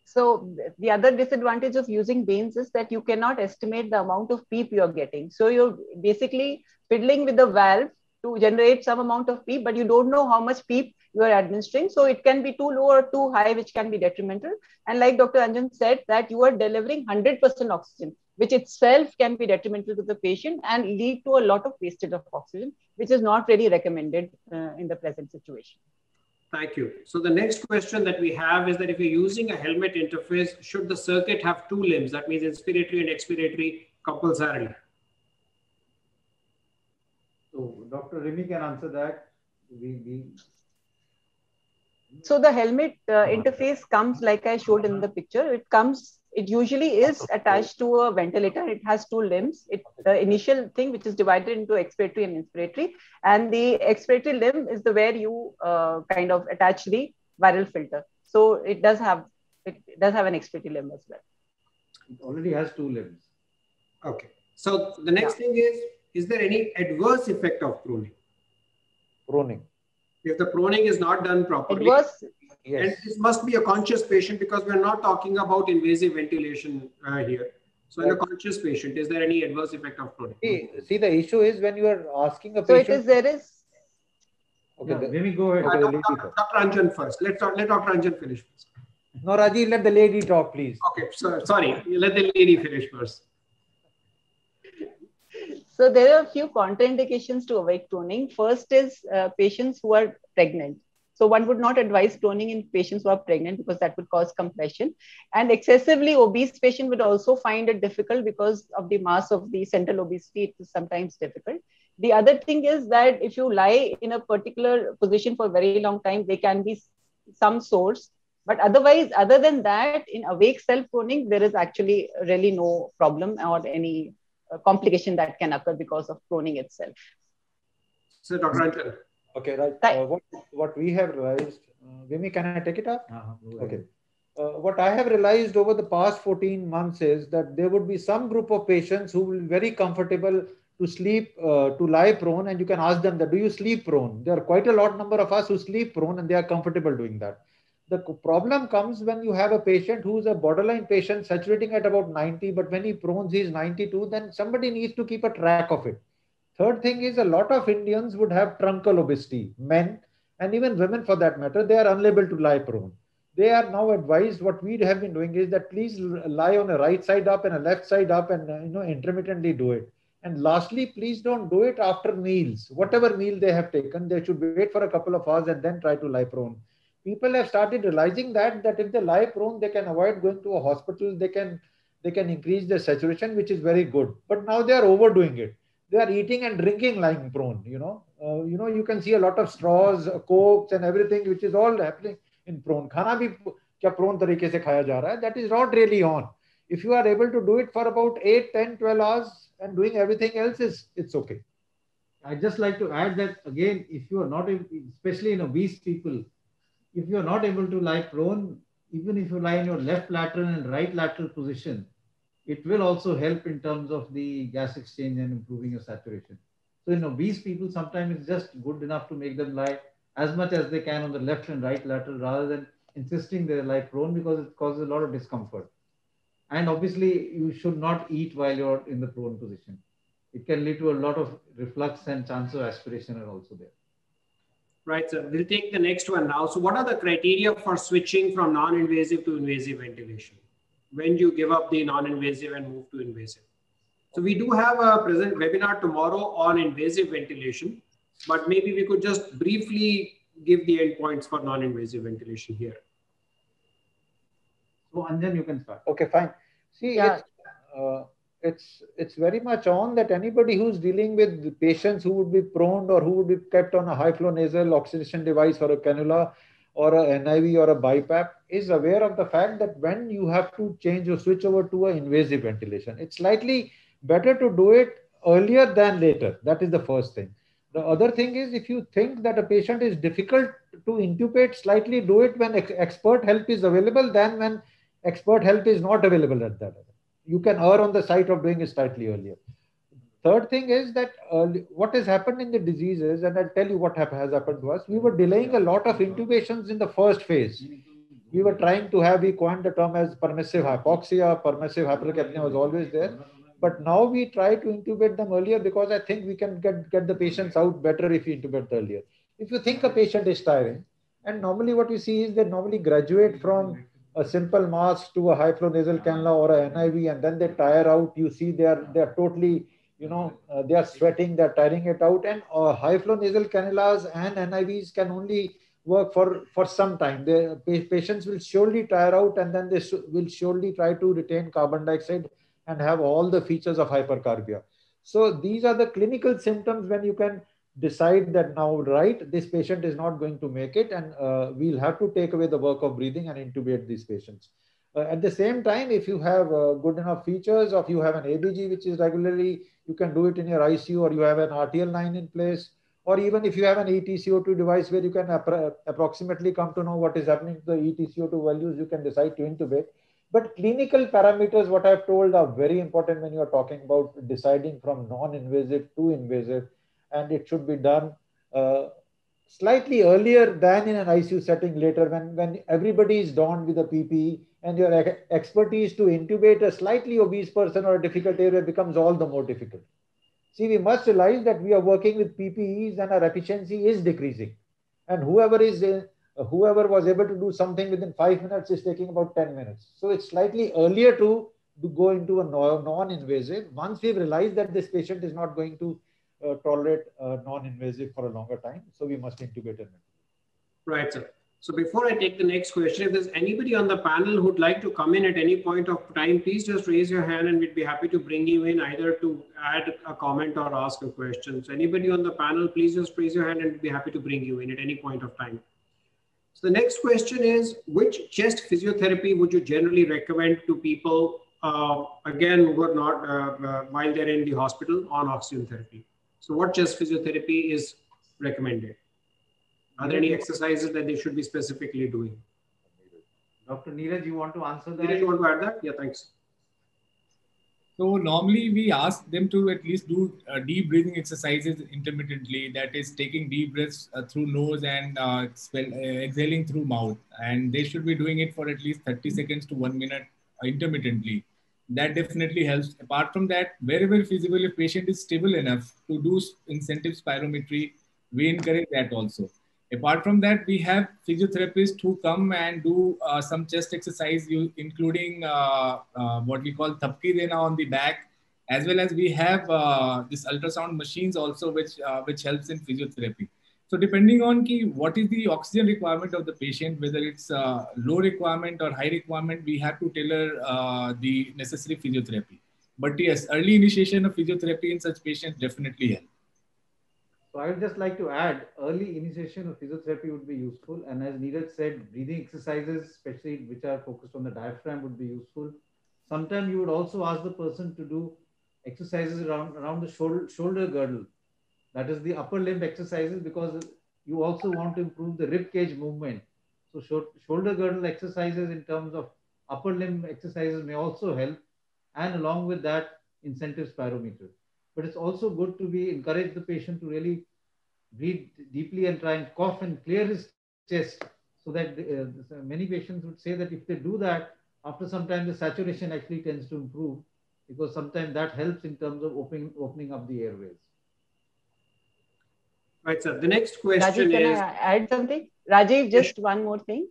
So the other disadvantage of using Bains is that you cannot estimate the amount of PEEP you're getting. So you're basically fiddling with the valve to generate some amount of PEEP, but you don't know how much PEEP you are administering. So it can be too low or too high, which can be detrimental. And like Dr. Anjan said, that you are delivering 100% oxygen, which itself can be detrimental to the patient and lead to a lot of wastage of oxygen, which is not really recommended in the present situation. Thank you. So the next question that we have is that if you're using a helmet interface, should the circuit have two limbs? That means inspiratory and expiratory compulsorily. So Dr. Remy can answer that. So the helmet interface comes like I showed in the picture. It usually is attached to a ventilator. It has two limbs. The initial thing, which is divided into expiratory and inspiratory. And the expiratory limb is where you kind of attach the viral filter. So it does have an expiratory limb as well. It already has two limbs. Okay. So the next thing is there any adverse effect of proning? Proning. If the proning is not done properly, yes. And this must be a conscious patient because we're not talking about invasive ventilation here. So in a conscious patient, is there any adverse effect of proning? See, the issue is when you are asking a patient. So there is. Okay, let me go ahead. Dr. Anjan first. Let Dr. Anjan finish first. No, Rajiv, let the lady talk, please. Okay, sorry. Let the lady finish first. So there are a few contraindications to awake proning. First is patients who are pregnant. So one would not advise proning in patients who are pregnant because that would cause compression. And excessively obese patient would also find it difficult because of the mass of the central obesity. It is sometimes difficult. The other thing is that if you lie in a particular position for a very long time, there can be some sores. But otherwise, other than that, in awake self-proning, there is actually really no problem or any complication that can occur because of proning itself. So, Dr. Anjan. Okay, right. What we have realized, Vimi, can I take it up? Okay. What I have realized over the past 14 months is that there would be some group of patients who will be very comfortable to sleep, to lie prone, and you can ask them that, do you sleep prone? There are quite a lot number of us who sleep prone and they are comfortable doing that. The problem comes when you have a patient who is a borderline patient saturating at about 90, but when he prones, he is 92, then somebody needs to keep a track of it. Third thing is a lot of Indians would have truncal obesity, men and even women for that matter, they are unable to lie prone. They are now advised, what we have been doing is that please lie on a right side up and a left side up and intermittently do it. And lastly, please don't do it after meals. Whatever meal they have taken, they should wait for a couple of hours and then try to lie prone. People have started realizing that if they lie prone, they can avoid going to a hospital. They they can increase their saturation, which is very good. But now they are overdoing it. They are eating and drinking lying prone, you can see a lot of straws, cokes and everything, which is all happening in prone. Khana bhi kya prone tarike se khaya ja raha hai, that is not really on. If you are able to do it for about 8, 10, 12 hours and doing everything else, it's okay. I'd just like to add that again, if you are not, especially in obese people, if you are not able to lie prone, even if you lie in your left lateral and right lateral position, it will also help in terms of the gas exchange and improving your saturation. So in obese people, sometimes it's just good enough to make them lie as much as they can on the left and right lateral rather than insisting they lie prone, because it causes a lot of discomfort. And obviously, you should not eat while you're in the prone position. It can lead to a lot of reflux, and chance of aspiration are also there. Right, sir. We'll take the next one now. So what are the criteria for switching from non-invasive to invasive ventilation? When do you give up the non-invasive and move to invasive? So we do have a present webinar tomorrow on invasive ventilation, but maybe we could just briefly give the endpoints for non-invasive ventilation here. So Anjan, you can start. Okay, fine. See, yeah. It's very much on that anybody who's dealing with patients who would be prone or who would be kept on a high flow nasal oxygenation device or a cannula or a NIV or a BiPAP is aware of the fact that when you have to change or switch over to an invasive ventilation, it's slightly better to do it earlier than later. That is the first thing. The other thing is, if you think that a patient is difficult to intubate, slightly do it when expert help is available than when expert help is not available at that level. You can err on the side of doing it slightly earlier. Third thing is that what has happened in the diseases, and I'll tell you what has happened to us. We were delaying a lot of intubations in the first phase. We were trying to have, we coined the term as permissive hypoxia, permissive hypercapnia was always there. But now we try to intubate them earlier because I think we can get the patients out better if we intubate earlier. If you think a patient is tiring, and normally what you see is they normally graduate from a simple mask to a high flow nasal cannula or a NIV, and then they tire out. You see they are totally, they are sweating, they're tiring it out. And high flow nasal cannulas and NIVs can only work for some time. The patients will surely tire out, and then they will surely try to retain carbon dioxide and have all the features of hypercarbia. So these are the clinical symptoms when you can decide that now, right, this patient is not going to make it, and we'll have to take away the work of breathing and intubate these patients. At the same time, if you have good enough features, or if you have an ABG, which is regularly, you can do it in your ICU, or you have an RTL9 in place, or even if you have an ETCO2 device where you can approximately come to know what is happening to the ETCO2 values, you can decide to intubate. But clinical parameters, what I've told, are very important when you are talking about deciding from non-invasive to invasive. And it should be done slightly earlier than in an ICU setting later, when everybody is donned with a PPE, and your expertise to intubate a slightly obese person or a difficult area becomes all the more difficult. See, we must realize that we are working with PPEs and our efficiency is decreasing. And whoever was able to do something within 5 minutes is taking about 10 minutes. So it's slightly earlier to go into a non-invasive once we've realized that this patient is not going to tolerate non-invasive for a longer time. So we must intubate him. Right, sir. So before I take the next question, if there's anybody on the panel who'd like to come in at any point of time, please just raise your hand and we'd be happy to bring you in, either to add a comment or ask a question. So anybody on the panel, please just raise your hand and we'd be happy to bring you in at any point of time. So the next question is, which chest physiotherapy would you generally recommend to people, again, who are not, while they're in the hospital on oxygen therapy? So what chest physiotherapy is recommended? Are there any exercises that they should be specifically doing? Dr. Neeraj, you want to answer that? Neeraj, you want to add that? Yeah, thanks. So normally we ask them to at least do deep breathing exercises intermittently. That is taking deep breaths through nose and exhaling through mouth. And they should be doing it for at least 30 seconds to 1 minute intermittently. That definitely helps. Apart from that, wherever feasible, if patient is stable enough to do incentive spirometry, we encourage that also. Apart from that, we have physiotherapists who come and do some chest exercise, including what we call thapki dena on the back, as well as we have this ultrasound machines also, which helps in physiotherapy. So depending on what is the oxygen requirement of the patient, whether it's low requirement or high requirement, we have to tailor the necessary physiotherapy. But yes, early initiation of physiotherapy in such patients definitely help. So I would just like to add, early initiation of physiotherapy would be useful. And as Neeraj said, breathing exercises, especially which are focused on the diaphragm, would be useful. Sometimes you would also ask the person to do exercises around the shoulder girdle. That is the upper limb exercises, because you also want to improve the rib cage movement. So shoulder girdle exercises in terms of upper limb exercises may also help. And along with that, incentive spirometer. But it's also good to encourage the patient to really breathe deeply and try and cough and clear his chest, so that many patients would say that if they do that, after some time the saturation actually tends to improve, because sometimes that helps in terms of opening up the airways. Right, sir. The next question Rajiv, can I add something? Rajiv, just one more thing.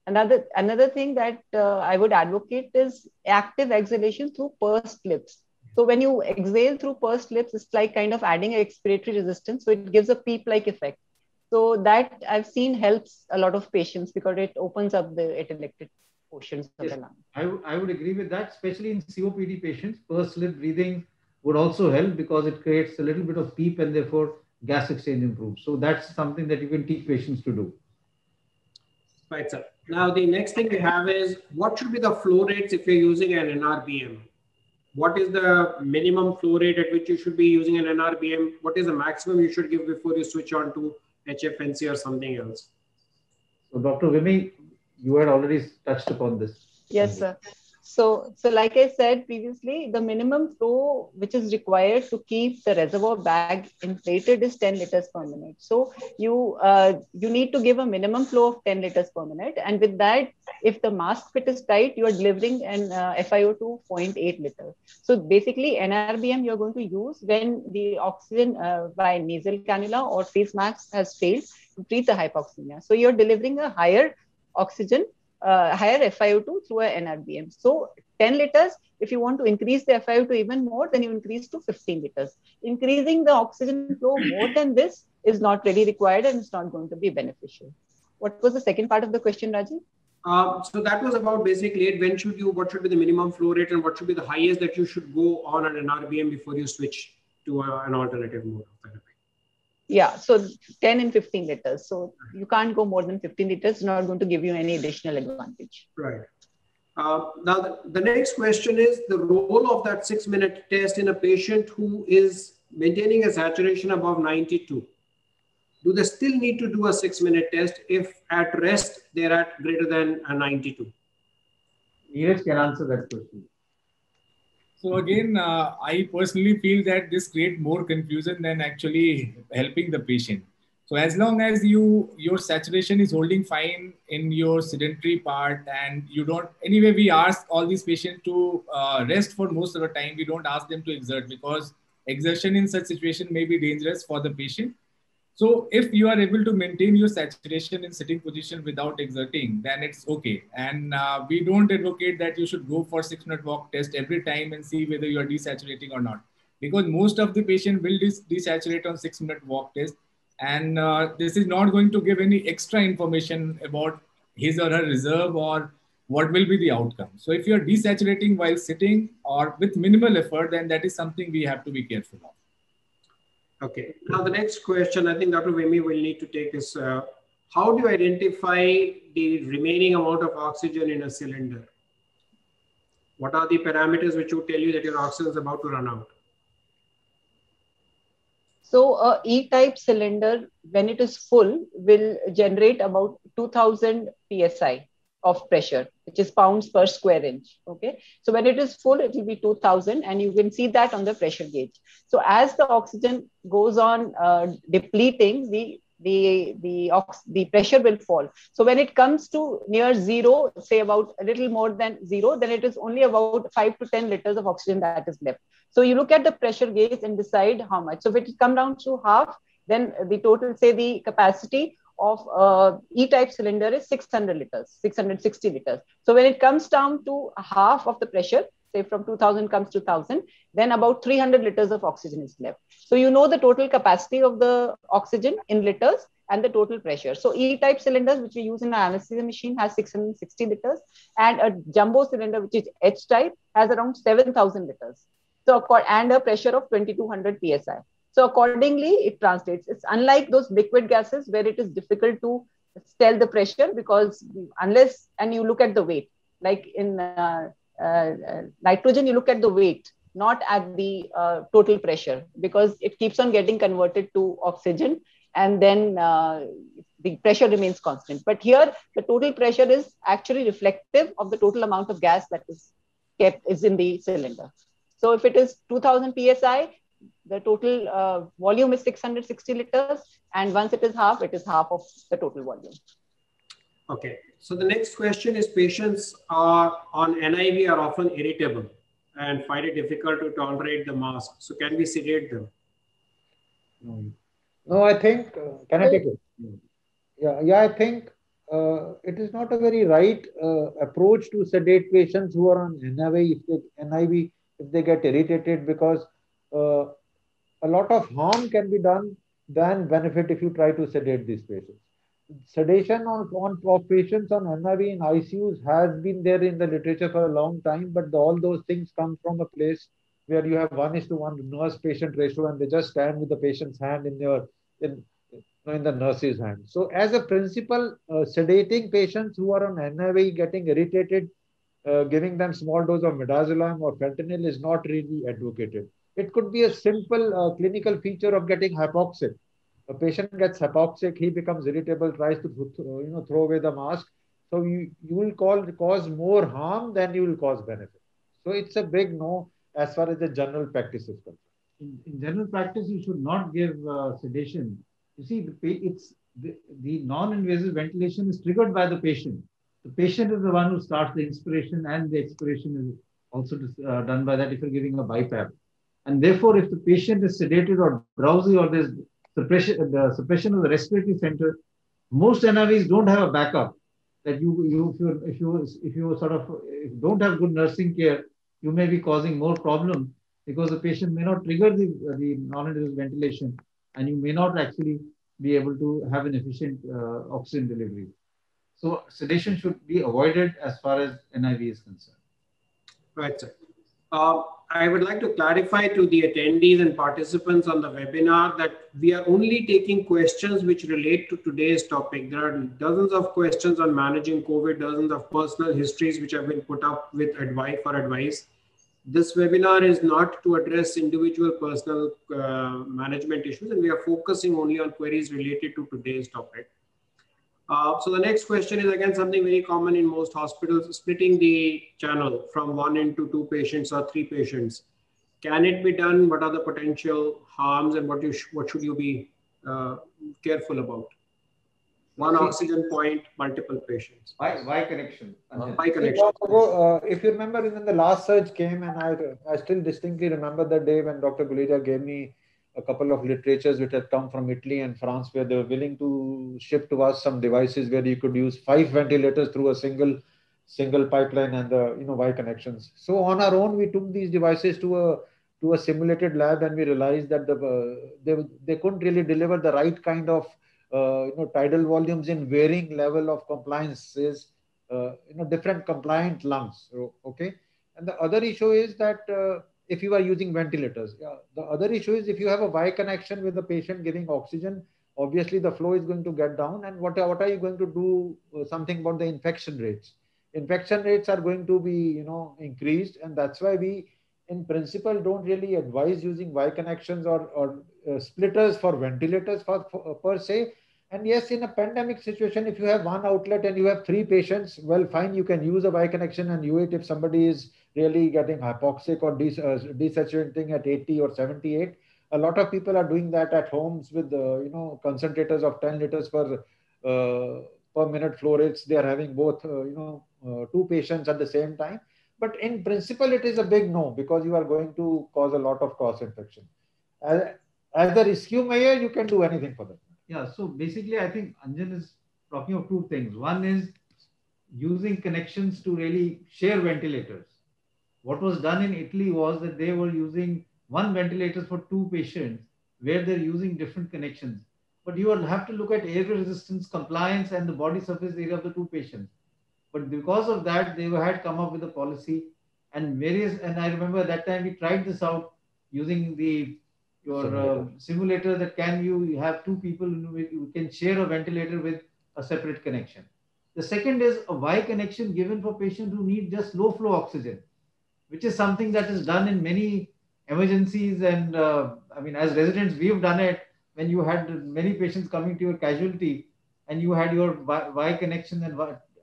Another thing that I would advocate is active exhalation through pursed lips. So when you exhale through pursed lips, it's like kind of adding an expiratory resistance. So it gives a PEEP-like effect. So that I've seen helps a lot of patients, because it opens up the atelected portions of the lung. I would agree with that, especially in COPD patients. Pursed lip breathing would also help, because it creates a little bit of PEEP and therefore gas exchange improves. So that's something that you can teach patients to do. Right, sir. Now, the next thing we have is, what should be the flow rates if you're using an NRBM? What is the minimum flow rate at which you should be using an NRBM? What is the maximum you should give before you switch on to HFNC or something else? So Dr. Vimy, you had already touched upon this. Yes, sir. So like I said previously, the minimum flow which is required to keep the reservoir bag inflated is 10 liters per minute. So you need to give a minimum flow of 10 liters per minute. And with that, if the mask fit is tight, you are delivering an FiO2 0.8 liters. So basically, NRBM you're going to use when the oxygen by nasal cannula or face mask has failed to treat the hypoxemia. So you're delivering a higher oxygen, higher FiO2 through an NRBM. So 10 liters, if you want to increase the FiO2 even more, then you increase to 15 liters. Increasing the oxygen flow more than this is not really required, and it's not going to be beneficial. What was the second part of the question, Rajiv? So that was about basically what should be the minimum flow rate, and what should be the highest that you should go on an NRBM before you switch to an alternative mode of therapy. Yeah, so 10 and 15 liters. So you can't go more than 15 liters. It's not going to give you any additional advantage. Right. Now, the next question is the role of that 6-minute test in a patient who is maintaining a saturation above 92. Do they still need to do a 6-minute test if at rest they're at greater than a 92? Neeraj can answer that question. So again, I personally feel that this creates more confusion than actually helping the patient. So as long as your saturation is holding fine in your sedentary part, and you don't, anyway, we ask all these patients to rest for most of the time. We don't ask them to exert, because exertion in such situation may be dangerous for the patient. So if you are able to maintain your saturation in sitting position without exerting, then it's okay. And we don't advocate that you should go for 6-minute walk test every time and see whether you are desaturating or not, because most of the patient will desaturate on 6-minute walk test. And this is not going to give any extra information about his or her reserve or what will be the outcome. So if you're desaturating while sitting or with minimal effort, then that is something we have to be careful of. Okay. Now the next question, I think Dr. Vimy will need to take is, how do you identify the remaining amount of oxygen in a cylinder? What are the parameters which would tell you that your oxygen is about to run out? So a E-type cylinder, when it is full, will generate about 2000 PSI of pressure, which is pounds per square inch. Okay. So when it is full, it will be 2000, and you can see that on the pressure gauge. So as the oxygen goes on depleting, the pressure will fall. So when it comes to near zero, say about a little more than zero, then it is only about 5 to 10 liters of oxygen that is left. So you look at the pressure gauge and decide how much. So if it come down to half, then the total, say the capacity of E-type cylinder is 600 liters, 660 liters. So when it comes down to half of the pressure, say from 2000 comes to 1000, then about 300 liters of oxygen is left. So you know the total capacity of the oxygen in liters, and the total pressure. So E-type cylinders, which we use in our anesthesia machine, has 660 liters, and a jumbo cylinder, which is H-type, has around 7,000 liters. So, and a pressure of 2200 psi. So accordingly, it translates. It's unlike those liquid gases where it is difficult to tell the pressure, because unless, and you look at the weight, like in nitrogen, you look at the weight, not at the total pressure, because it keeps on getting converted to oxygen, and then the pressure remains constant. But here, the total pressure is actually reflective of the total amount of gas that is in the cylinder. So if it is 2000 psi, the total volume is 660 liters, and once it is half of the total volume. Okay, so the next question is, patients are on NIV are often irritable and find it difficult to tolerate the mask. So can we sedate them? No, I think, can I take it? Yeah, I think it is not a very right approach to sedate patients who are on NIV if they get irritated, because a lot of harm can be done than benefit if you try to sedate these patients. Sedation of patients on NIV in ICUs has been there in the literature for a long time, but all those things come from a place where you have 1:1 nurse-patient ratio, and they just stand with the patient's hand in the nurse's hand. So as a principle, sedating patients who are on NIV, getting irritated, giving them small dose of midazolam or fentanyl is not really advocated. It could be a simple clinical feature of getting hypoxic. A patient gets hypoxic, he becomes irritable, tries to throw away the mask. So you will cause more harm than you will cause benefit. So it's a big no as far as the general practice is concerned. In general practice, you should not give sedation. You see, the non-invasive ventilation is triggered by the patient. The patient is the one who starts the inspiration, and the expiration is also done by that if you're giving a BiPAP. And therefore, if the patient is sedated or drowsy, or there's the suppression of the respiratory center, most NIVs don't have a backup. That if you don't have good nursing care, you may be causing more problems, because the patient may not trigger the non-invasive ventilation, and you may not actually be able to have an efficient oxygen delivery. So sedation should be avoided as far as NIV is concerned. Right, sir. I would like to clarify to the attendees and participants on the webinar that we are only taking questions which relate to today's topic. There are dozens of questions on managing COVID, dozens of personal histories which have been put up with advice. This webinar is not to address individual personal management issues, and we are focusing only on queries related to today's topic. So the next question is again something very common in most hospitals: splitting the channel from 1 into 2 patients or 3 patients. Can it be done? What are the potential harms, and what should you be careful about? One oxygen point, multiple patients. Y connection. Y connection. If you remember, when the last surge came, and I still distinctly remember the day when Dr. Guleja gave me a couple of literatures which had come from Italy and France, where they were willing to ship to us some devices where you could use 5 ventilators through a single pipeline and the Y connections. So on our own, we took these devices to a simulated lab, and we realized that they couldn't really deliver the right kind of tidal volumes in varying level of compliances, different compliant lungs. Okay, and the other issue is that if you are using ventilators. The other issue is if you have a Y connection with the patient giving oxygen, obviously the flow is going to get down. And what are you going to do something about the infection rates? Infection rates are going to be, increased. And that's why we, in principle, don't really advise using Y connections or splitters for ventilators per se. And yes, in a pandemic situation, if you have one outlet and you have 3 patients, well, fine, you can use a Y connection and use it if somebody is really getting hypoxic or desaturating at 80 or 78. A lot of people are doing that at homes with concentrators of 10 liters per minute flow rates. They are having both 2 patients at the same time. But in principle, it is a big no, because you are going to cause a lot of cross infection. As a rescue measure, you can do anything for that. Yeah, so basically, I think Anjan is talking of 2 things. One is using connections to really share ventilators. What was done in Italy was that they were using 1 ventilator for 2 patients, where they're using different connections. but you will have to look at air resistance, compliance, and the body surface area of the two patients. But because of that, they had come up with a policy and various. And I remember that time we tried this out using your simulator that you have two people who can share a ventilator with a separate connection. The second is a Y connection given for patients who need just low flow oxygen, which is something that is done in many emergencies. And I mean, as residents, we've done it when you had many patients coming to your casualty and you had your Y connection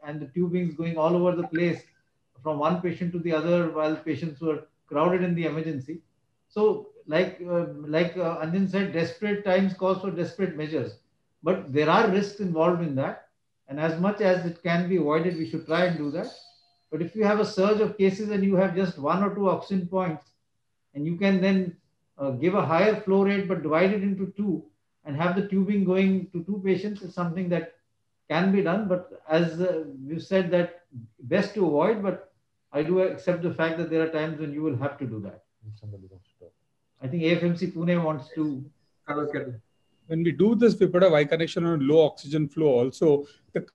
and the tubings going all over the place from one patient to the other while patients were crowded in the emergency. So, Anjan said, desperate times calls for desperate measures. But there are risks involved in that. And as much as it can be avoided, we should try and do that. But if you have a surge of cases and you have just one or two oxygen points, and you can then give a higher flow rate but divide it into two and have the tubing going to two patients, is something that can be done. But as we've said, that best to avoid, but I do accept the fact that there are times when you will have to do that. Somebody wants to talk. I think AFMC Pune wants to. When we do this, we put a Y connection on low oxygen flow also. The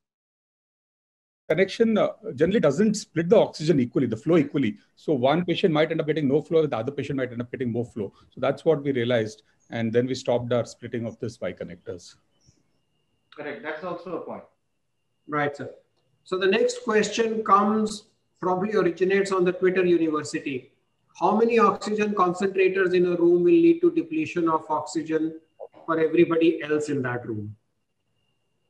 connection generally doesn't split the oxygen equally, the flow equally. So one patient might end up getting no flow, the other patient might end up getting more flow. So that's what we realized. And then we stopped our splitting of this Y connectors. Correct. That's also a point. Right, sir. So the next question probably originates on the Twitter University. How many oxygen concentrators in a room will lead to depletion of oxygen for everybody else in that room?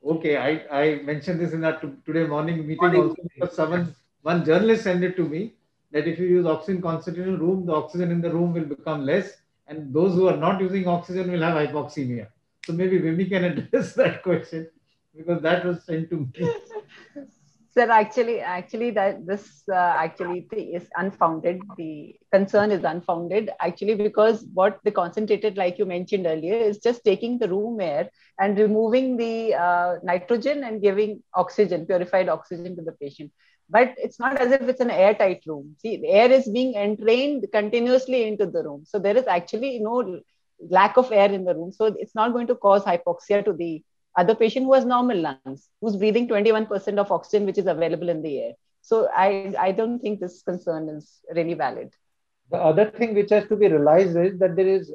Okay, I mentioned this in our today morning meeting also, because one journalist sent it to me that if you use oxygen concentrator in a room, the oxygen in the room will become less, and those who are not using oxygen will have hypoxemia. So maybe Vimi can address that question, because that was sent to me. Sir, actually, that this is unfounded. The concern is unfounded, actually, because what the concentrated, like you mentioned earlier, is just taking the room air and removing the nitrogen and giving oxygen, purified oxygen to the patient. But it's not as if it's an airtight room. See, the air is being entrained continuously into the room. So there is actually no lack of air in the room. So it's not going to cause hypoxia to the other patient who has normal lungs, who's breathing 21% of oxygen, which is available in the air. So I don't think this concern is really valid. The other thing which has to be realized is that there is,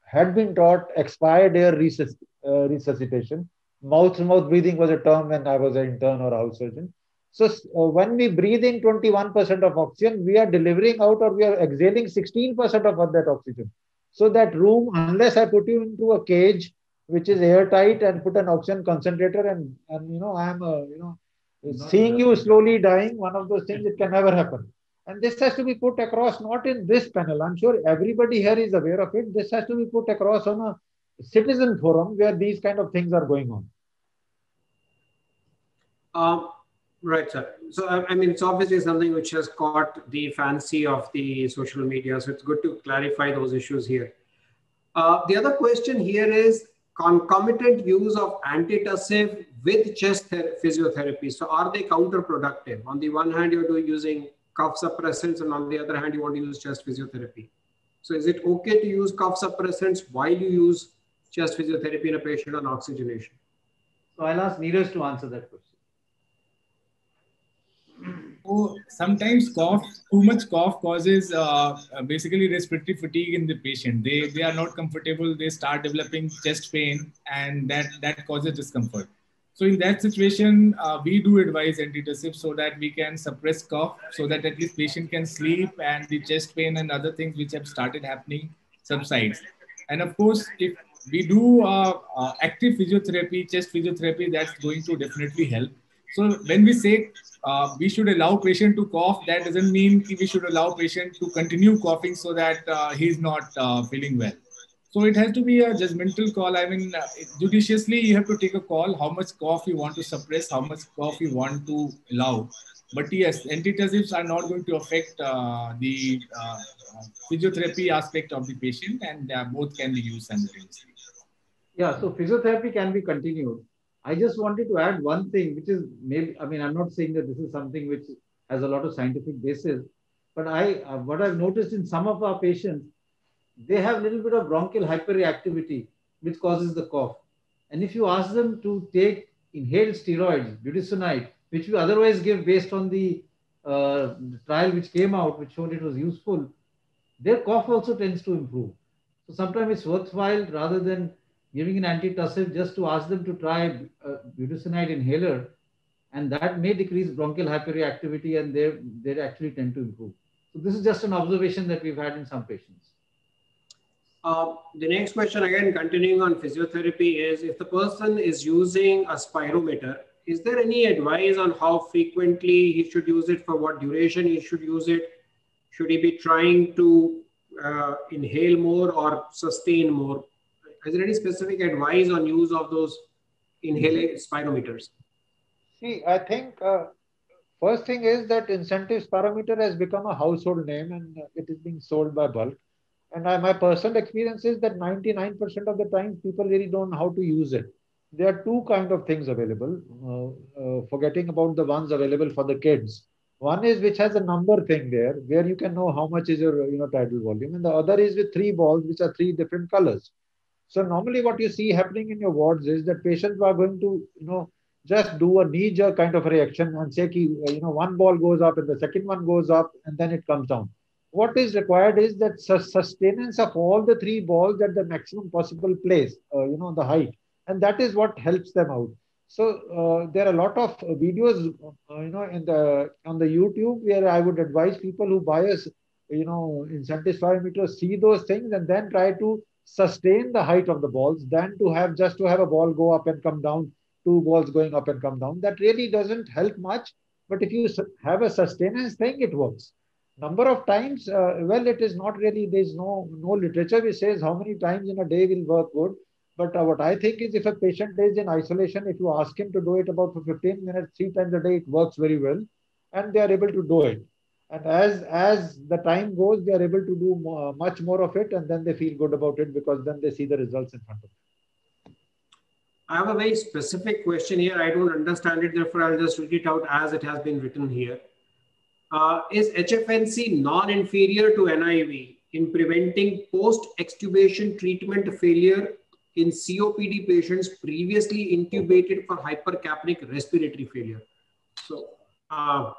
had been taught expired air resuscitation. Mouth-to-mouth breathing was a term when I was an intern or house surgeon. So when we breathe in 21% of oxygen, we are delivering out, or we are exhaling 16% of that oxygen. So that room, unless I put you into a cage which is airtight and put an oxygen concentrator and seeing you slowly dying, one of those things, it can never happen. And this has to be put across, not in this panel. I'm sure everybody here is aware of it. This has to be put across on a citizen forum where these kind of things are going on. Right, sir. So, I mean, it's obviously something which has caught the fancy of the social media. So it's good to clarify those issues here. The other question here is concomitant use of antitussive with chest physiotherapy. So are they counterproductive? On the one hand, you're using cough suppressants, and on the other hand, you want to use chest physiotherapy. So is it okay to use cough suppressants while you use chest physiotherapy in a patient on oxygenation? So I'll ask Neeraj to answer that question. So sometimes too much cough causes basically respiratory fatigue in the patient. They are not comfortable. They start developing chest pain, and that causes discomfort. So in that situation, we do advise antitussive so that we can suppress cough, so that at least patient can sleep and the chest pain and other things which have started happening subsides. And of course, if we do active physiotherapy, chest physiotherapy, that's going to definitely help. So when we say we should allow patient to cough, that doesn't mean we should allow patient to continue coughing so that he's not feeling well. So it has to be a judgmental call. I mean, judiciously, you have to take a call how much cough you want to suppress, how much cough you want to allow. But yes, antitussives are not going to affect the physiotherapy aspect of the patient, and both can be used simultaneously. Yeah, so physiotherapy can be continued. I just wanted to add one thing, which is maybe, I mean, I'm not saying that this is something which has a lot of scientific basis, but what I've noticed in some of our patients, they have a little bit of bronchial hyperreactivity, which causes the cough. And if you ask them to take inhaled steroids, budesonide, which we otherwise give based on the trial which came out, which showed it was useful, their cough also tends to improve. So sometimes it's worthwhile, rather than giving an antitussive, just to ask them to try a budesonide inhaler, and that may decrease bronchial hyperreactivity, and they actually tend to improve. So this is just an observation that we've had in some patients. The next question, again continuing on physiotherapy, is if the person is using a spirometer, is there any advice on how frequently he should use it, for what duration he should use it? Should he be trying to inhale more or sustain more? Is there any specific advice on use of those inhaling spirometers? See, I think first thing is that incentive spirometer has become a household name, and it is being sold by bulk. And my personal experience is that 99% of the time people really don't know how to use it. There are two kind of things available, forgetting about the ones available for the kids. One is which has a number thing there, where you can know how much is your tidal volume, and the other is with 3 balls, which are 3 different colors. So normally what you see happening in your wards is that patients are going to just do a knee-jerk kind of reaction and say, one ball goes up and the second one goes up and then it comes down. What is required is that sustenance of all the 3 balls at the maximum possible place, the height, and that is what helps them out. So there are a lot of videos, on the YouTube, where I would advise people who buy us, incentive spirometers, see those things and then try to sustain the height of the balls, than to have a ball go up and come down, 2 balls going up and come down. That really doesn't help much. But if you have a sustenance thing, it works. Number of times, it is not really, there's no literature which says how many times in a day will work good. But what I think is, if a patient is in isolation, if you ask him to do it about for 15 minutes, 3 times a day, it works very well. And they are able to do it. And as the time goes, they are able to do much more of it, and then they feel good about it, because then they see the results in front of them. I have a very specific question here. I don't understand it, therefore I'll just read it out as it has been written here. Is HFNC non-inferior to NIV in preventing post-extubation treatment failure in COPD patients previously intubated for hypercapnic respiratory failure? So I'll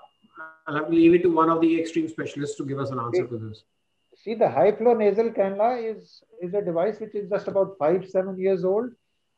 have to leave it to one of the extreme specialists to give us an answer to this. See, the high flow nasal cannula is a device which is just about 5-7 years old,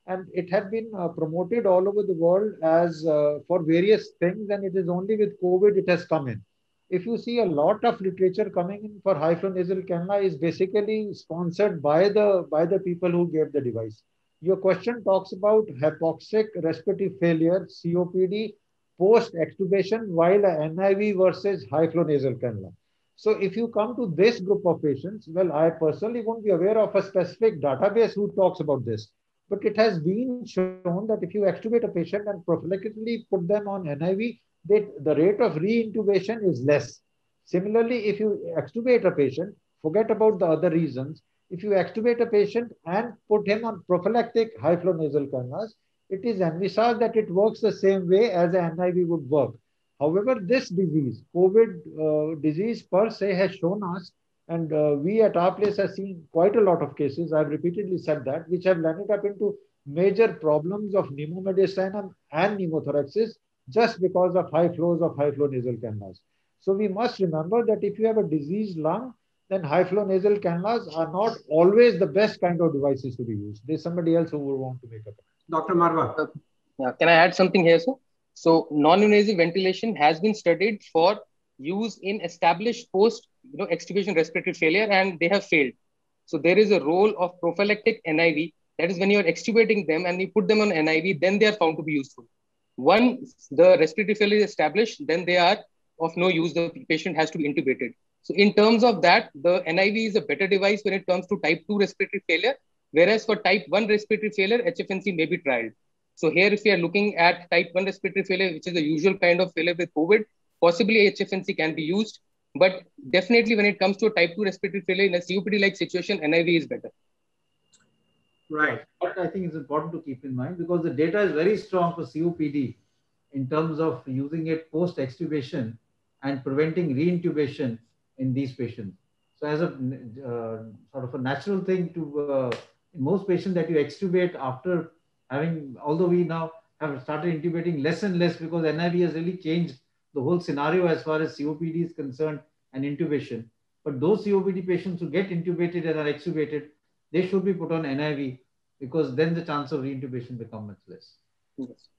and it had been promoted all over the world as for various things, and it is only with COVID it has come in. If you see, a lot of literature coming in for high flow nasal cannula is basically sponsored by the people who gave the device. Your question talks about hypoxic respiratory failure, COPD, post-extubation, while a NIV versus high flow nasal cannula. So if you come to this group of patients, well, I personally won't be aware of a specific database who talks about this. But it has been shown that if you extubate a patient and prophylactically put them on NIV, the rate of re-intubation is less. Similarly, if you extubate a patient, forget about the other reasons. If you extubate a patient and put him on prophylactic high flow nasal cannulas, it is envisaged that it works the same way as an NIV would work. However, this disease, COVID disease per se, has shown us, and we at our place have seen quite a lot of cases, I've repeatedly said that, which have landed up into major problems of pneumomediastinum and pneumothoraxis just because of high flows of high flow nasal cannulas. So we must remember that if you have a diseased lung, then high flow nasal cannulas are not always the best kind of devices to be used. There's somebody else who would want to make a comment. Dr. Marwa. Can I add something here, sir? So non-invasive ventilation has been studied for use in established post-extubation respiratory failure, and they have failed. So there is a role of prophylactic NIV. That is, when you are extubating them and you put them on NIV, then they are found to be useful. Once the respiratory failure is established, then they are of no use. The patient has to be intubated. So in terms of that, the NIV is a better device when it comes to type 2 respiratory failure, whereas for type 1 respiratory failure, HFNC may be tried. So here, if we are looking at type 1 respiratory failure, which is the usual kind of failure with COVID, possibly HFNC can be used. But definitely when it comes to a type 2 respiratory failure in a COPD-like situation, NIV is better. Right. What I think is important to keep in mind, because the data is very strong for COPD in terms of using it post-extubation and preventing re-intubation in these patients. So as a sort of a natural thing to in most patients that you extubate after having, although we now have started intubating less and less because NIV has really changed the whole scenario as far as COPD is concerned and intubation. But those COPD patients who get intubated and are extubated, they should be put on NIV because then the chance of reintubation becomes much less. Yes.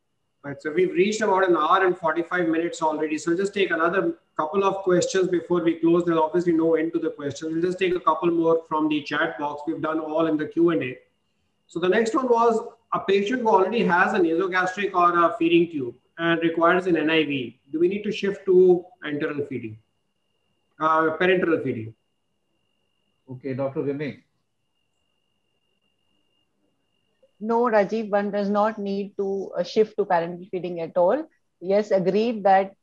Right, so we've reached about an hour and 45 minutes already. So just take another couple of questions before we close. There's obviously no end to the questions. We'll just take a couple more from the chat box. We've done all in the Q&A. So the next one was a patient who already has a nasogastric or a feeding tube and requires an NIV. Do we need to shift to enteral feeding, parenteral feeding? Okay, Dr. Vimay. No, Rajiv, one does not need to shift to parenteral feeding at all. Yes, agreed that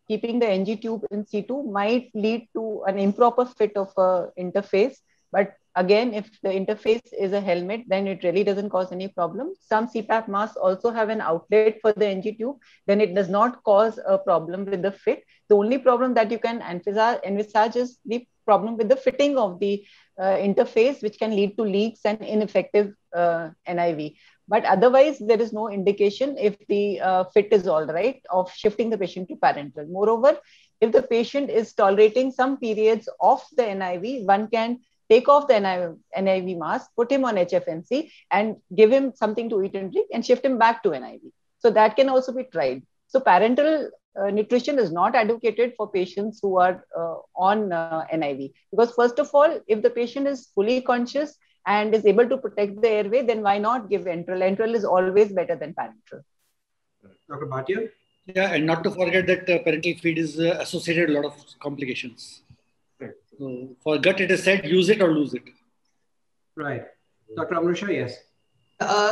keeping the NG tube in situ might lead to an improper fit of interface. But again, if the interface is a helmet, then it really doesn't cause any problem. Some CPAP masks also have an outlet for the NG tube. Then it does not cause a problem with the fit. The only problem that you can envisage is the problem with the fitting of the interface, which can lead to leaks and ineffective NIV. But otherwise, there is no indication if the fit is all right of shifting the patient to parenteral. Moreover, if the patient is tolerating some periods of the NIV, one can take off the NIV mask, put him on HFNC and give him something to eat and drink and shift him back to NIV. So that can also be tried. So parenteral nutrition is not advocated for patients who are on NIV. Because first of all, if the patient is fully conscious and is able to protect the airway, then why not give enteral? Enteral is always better than parenteral. Dr. Bhatia? Yeah, and not to forget that parenteral feed is associated with a lot of complications. Right. So for gut, it is said, use it or lose it. Right. Dr. Amrusha, yes.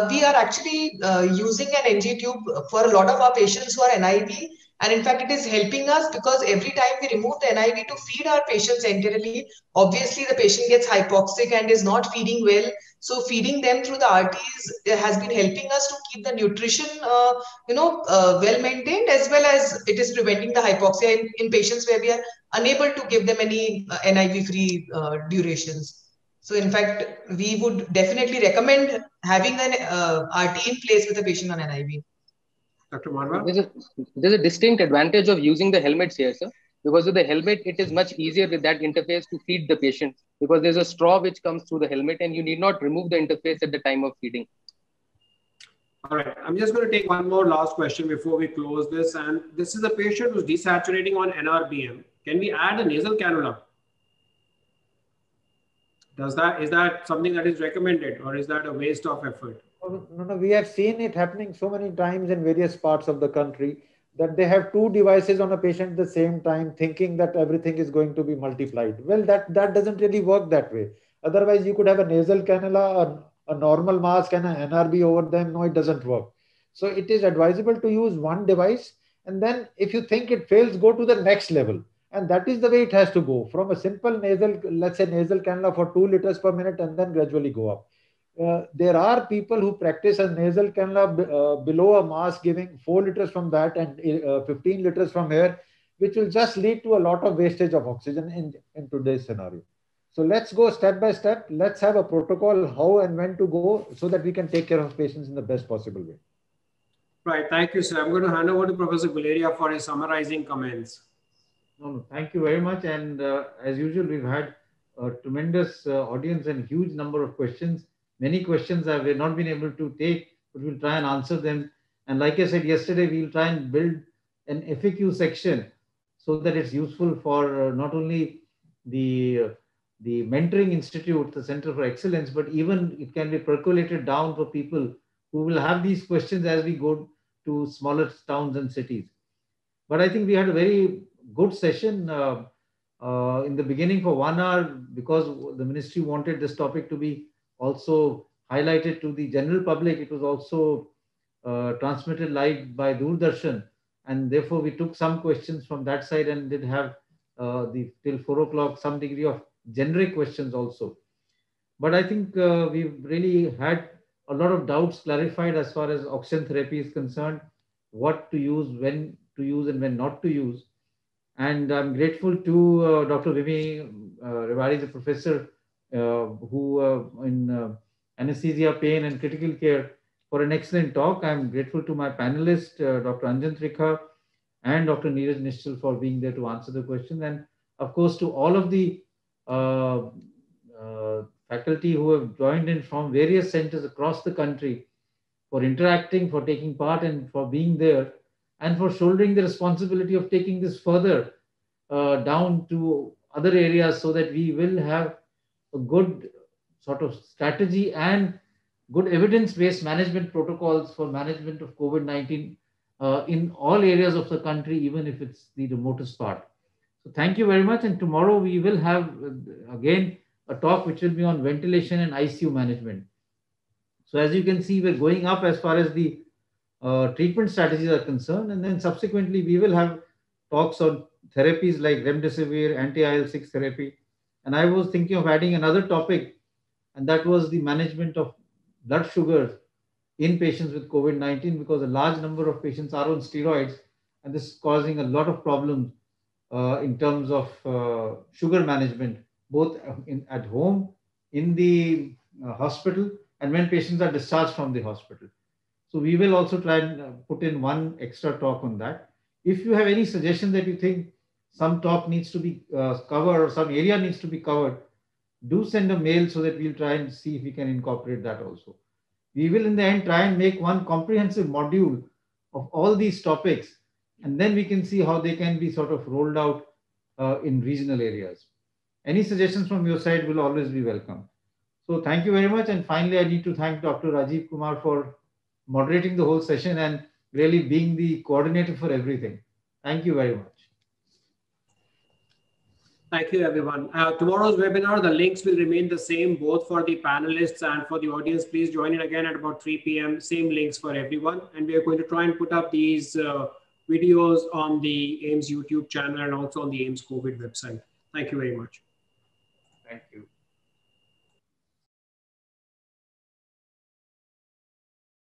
We are actually using an NG tube for a lot of our patients who are NIV. And in fact, it is helping us because every time we remove the NIV to feed our patients enterally, obviously the patient gets hypoxic and is not feeding well. So feeding them through the RTs has been helping us to keep the nutrition, well maintained, as well as it is preventing the hypoxia in patients where we are unable to give them any NIV-free durations. So in fact, we would definitely recommend having an RT in place with a patient on NIV. Dr. Marwa? There's a distinct advantage of using the helmets here, sir. Because with the helmet, it is much easier with that interface to feed the patient because there's a straw which comes through the helmet and you need not remove the interface at the time of feeding. All right, I'm just going to take one more last question before we close this. And this is a patient who's desaturating on NRBM. Can we add a nasal cannula? Is that something that is recommended or is that a waste of effort? No, we have seen it happening so many times in various parts of the country that they have two devices on a patient at the same time, thinking that everything is going to be multiplied. Well, that doesn't really work that way. Otherwise, you could have a nasal cannula, a normal mask and an NRB over them. No, it doesn't work. So it is advisable to use one device. And then if you think it fails, go to the next level. And that is the way it has to go, from a simple nasal, let's say nasal cannula for 2 liters per minute and then gradually go up. There are people who practice a nasal cannula below a mask, giving 4 liters from that and 15 liters from here, which will just lead to a lot of wastage of oxygen in today's scenario. So let's go step by step. Let's have a protocol how and when to go so that we can take care of patients in the best possible way. Right. Thank you, sir. I'm going to hand over to Professor Guleria for his summarizing comments. No, thank you very much. And as usual, we've had a tremendous audience and huge number of questions. Many questions that we've not been able to take, but we'll try and answer them. And like I said yesterday, we'll try and build an FAQ section so that it's useful for not only the mentoring institute, the Center for Excellence, but even it can be percolated down for people who will have these questions as we go to smaller towns and cities. But I think we had a very good session in the beginning for 1 hour because the ministry wanted this topic to be also highlighted to the general public. It was also transmitted live by Doordarshan, and therefore we took some questions from that side and did have till 4 o'clock some degree of generic questions also. But I think we've really had a lot of doubts clarified as far as oxygen therapy is concerned, what to use, when to use and when not to use. And I'm grateful to Dr. Vimi Rewari, the professor who in anesthesia, pain and critical care, for an excellent talk. I'm grateful to my panelists, Dr. Anjan Trikha and Dr. Neeraj Nishchal, for being there to answer the questions. And of course, to all of the faculty who have joined in from various centers across the country, for interacting, for taking part and for being there, and for shouldering the responsibility of taking this further down to other areas, so that we will have a good sort of strategy and good evidence-based management protocols for management of COVID-19 in all areas of the country, even if it's the remotest part. So thank you very much. And tomorrow we will have again a talk which will be on ventilation and ICU management. So as you can see, we're going up as far as the treatment strategies are concerned. And then subsequently, we will have talks on therapies like remdesivir, anti-IL-6 therapy. And I was thinking of adding another topic, and that was the management of blood sugars in patients with COVID-19, because a large number of patients are on steroids, and this is causing a lot of problems in terms of sugar management, both at home, in the hospital, and when patients are discharged from the hospital. So we will also try and put in one extra talk on that. If you have any suggestion that you think some talk needs to be covered or some area needs to be covered, do send a mail so that we'll try and see if we can incorporate that also. We will in the end try and make one comprehensive module of all these topics, and then we can see how they can be sort of rolled out in regional areas. Any suggestions from your side will always be welcome. So thank you very much. And finally, I need to thank Dr. Rajiv Kumar for moderating the whole session and really being the coordinator for everything. Thank you very much. Thank you, everyone. Tomorrow's webinar, the links will remain the same, both for the panelists and for the audience. Please join in again at about 3 p.m. Same links for everyone. And we are going to try and put up these videos on the AIIMS YouTube channel and also on the AIIMS COVID website. Thank you very much. Thank you.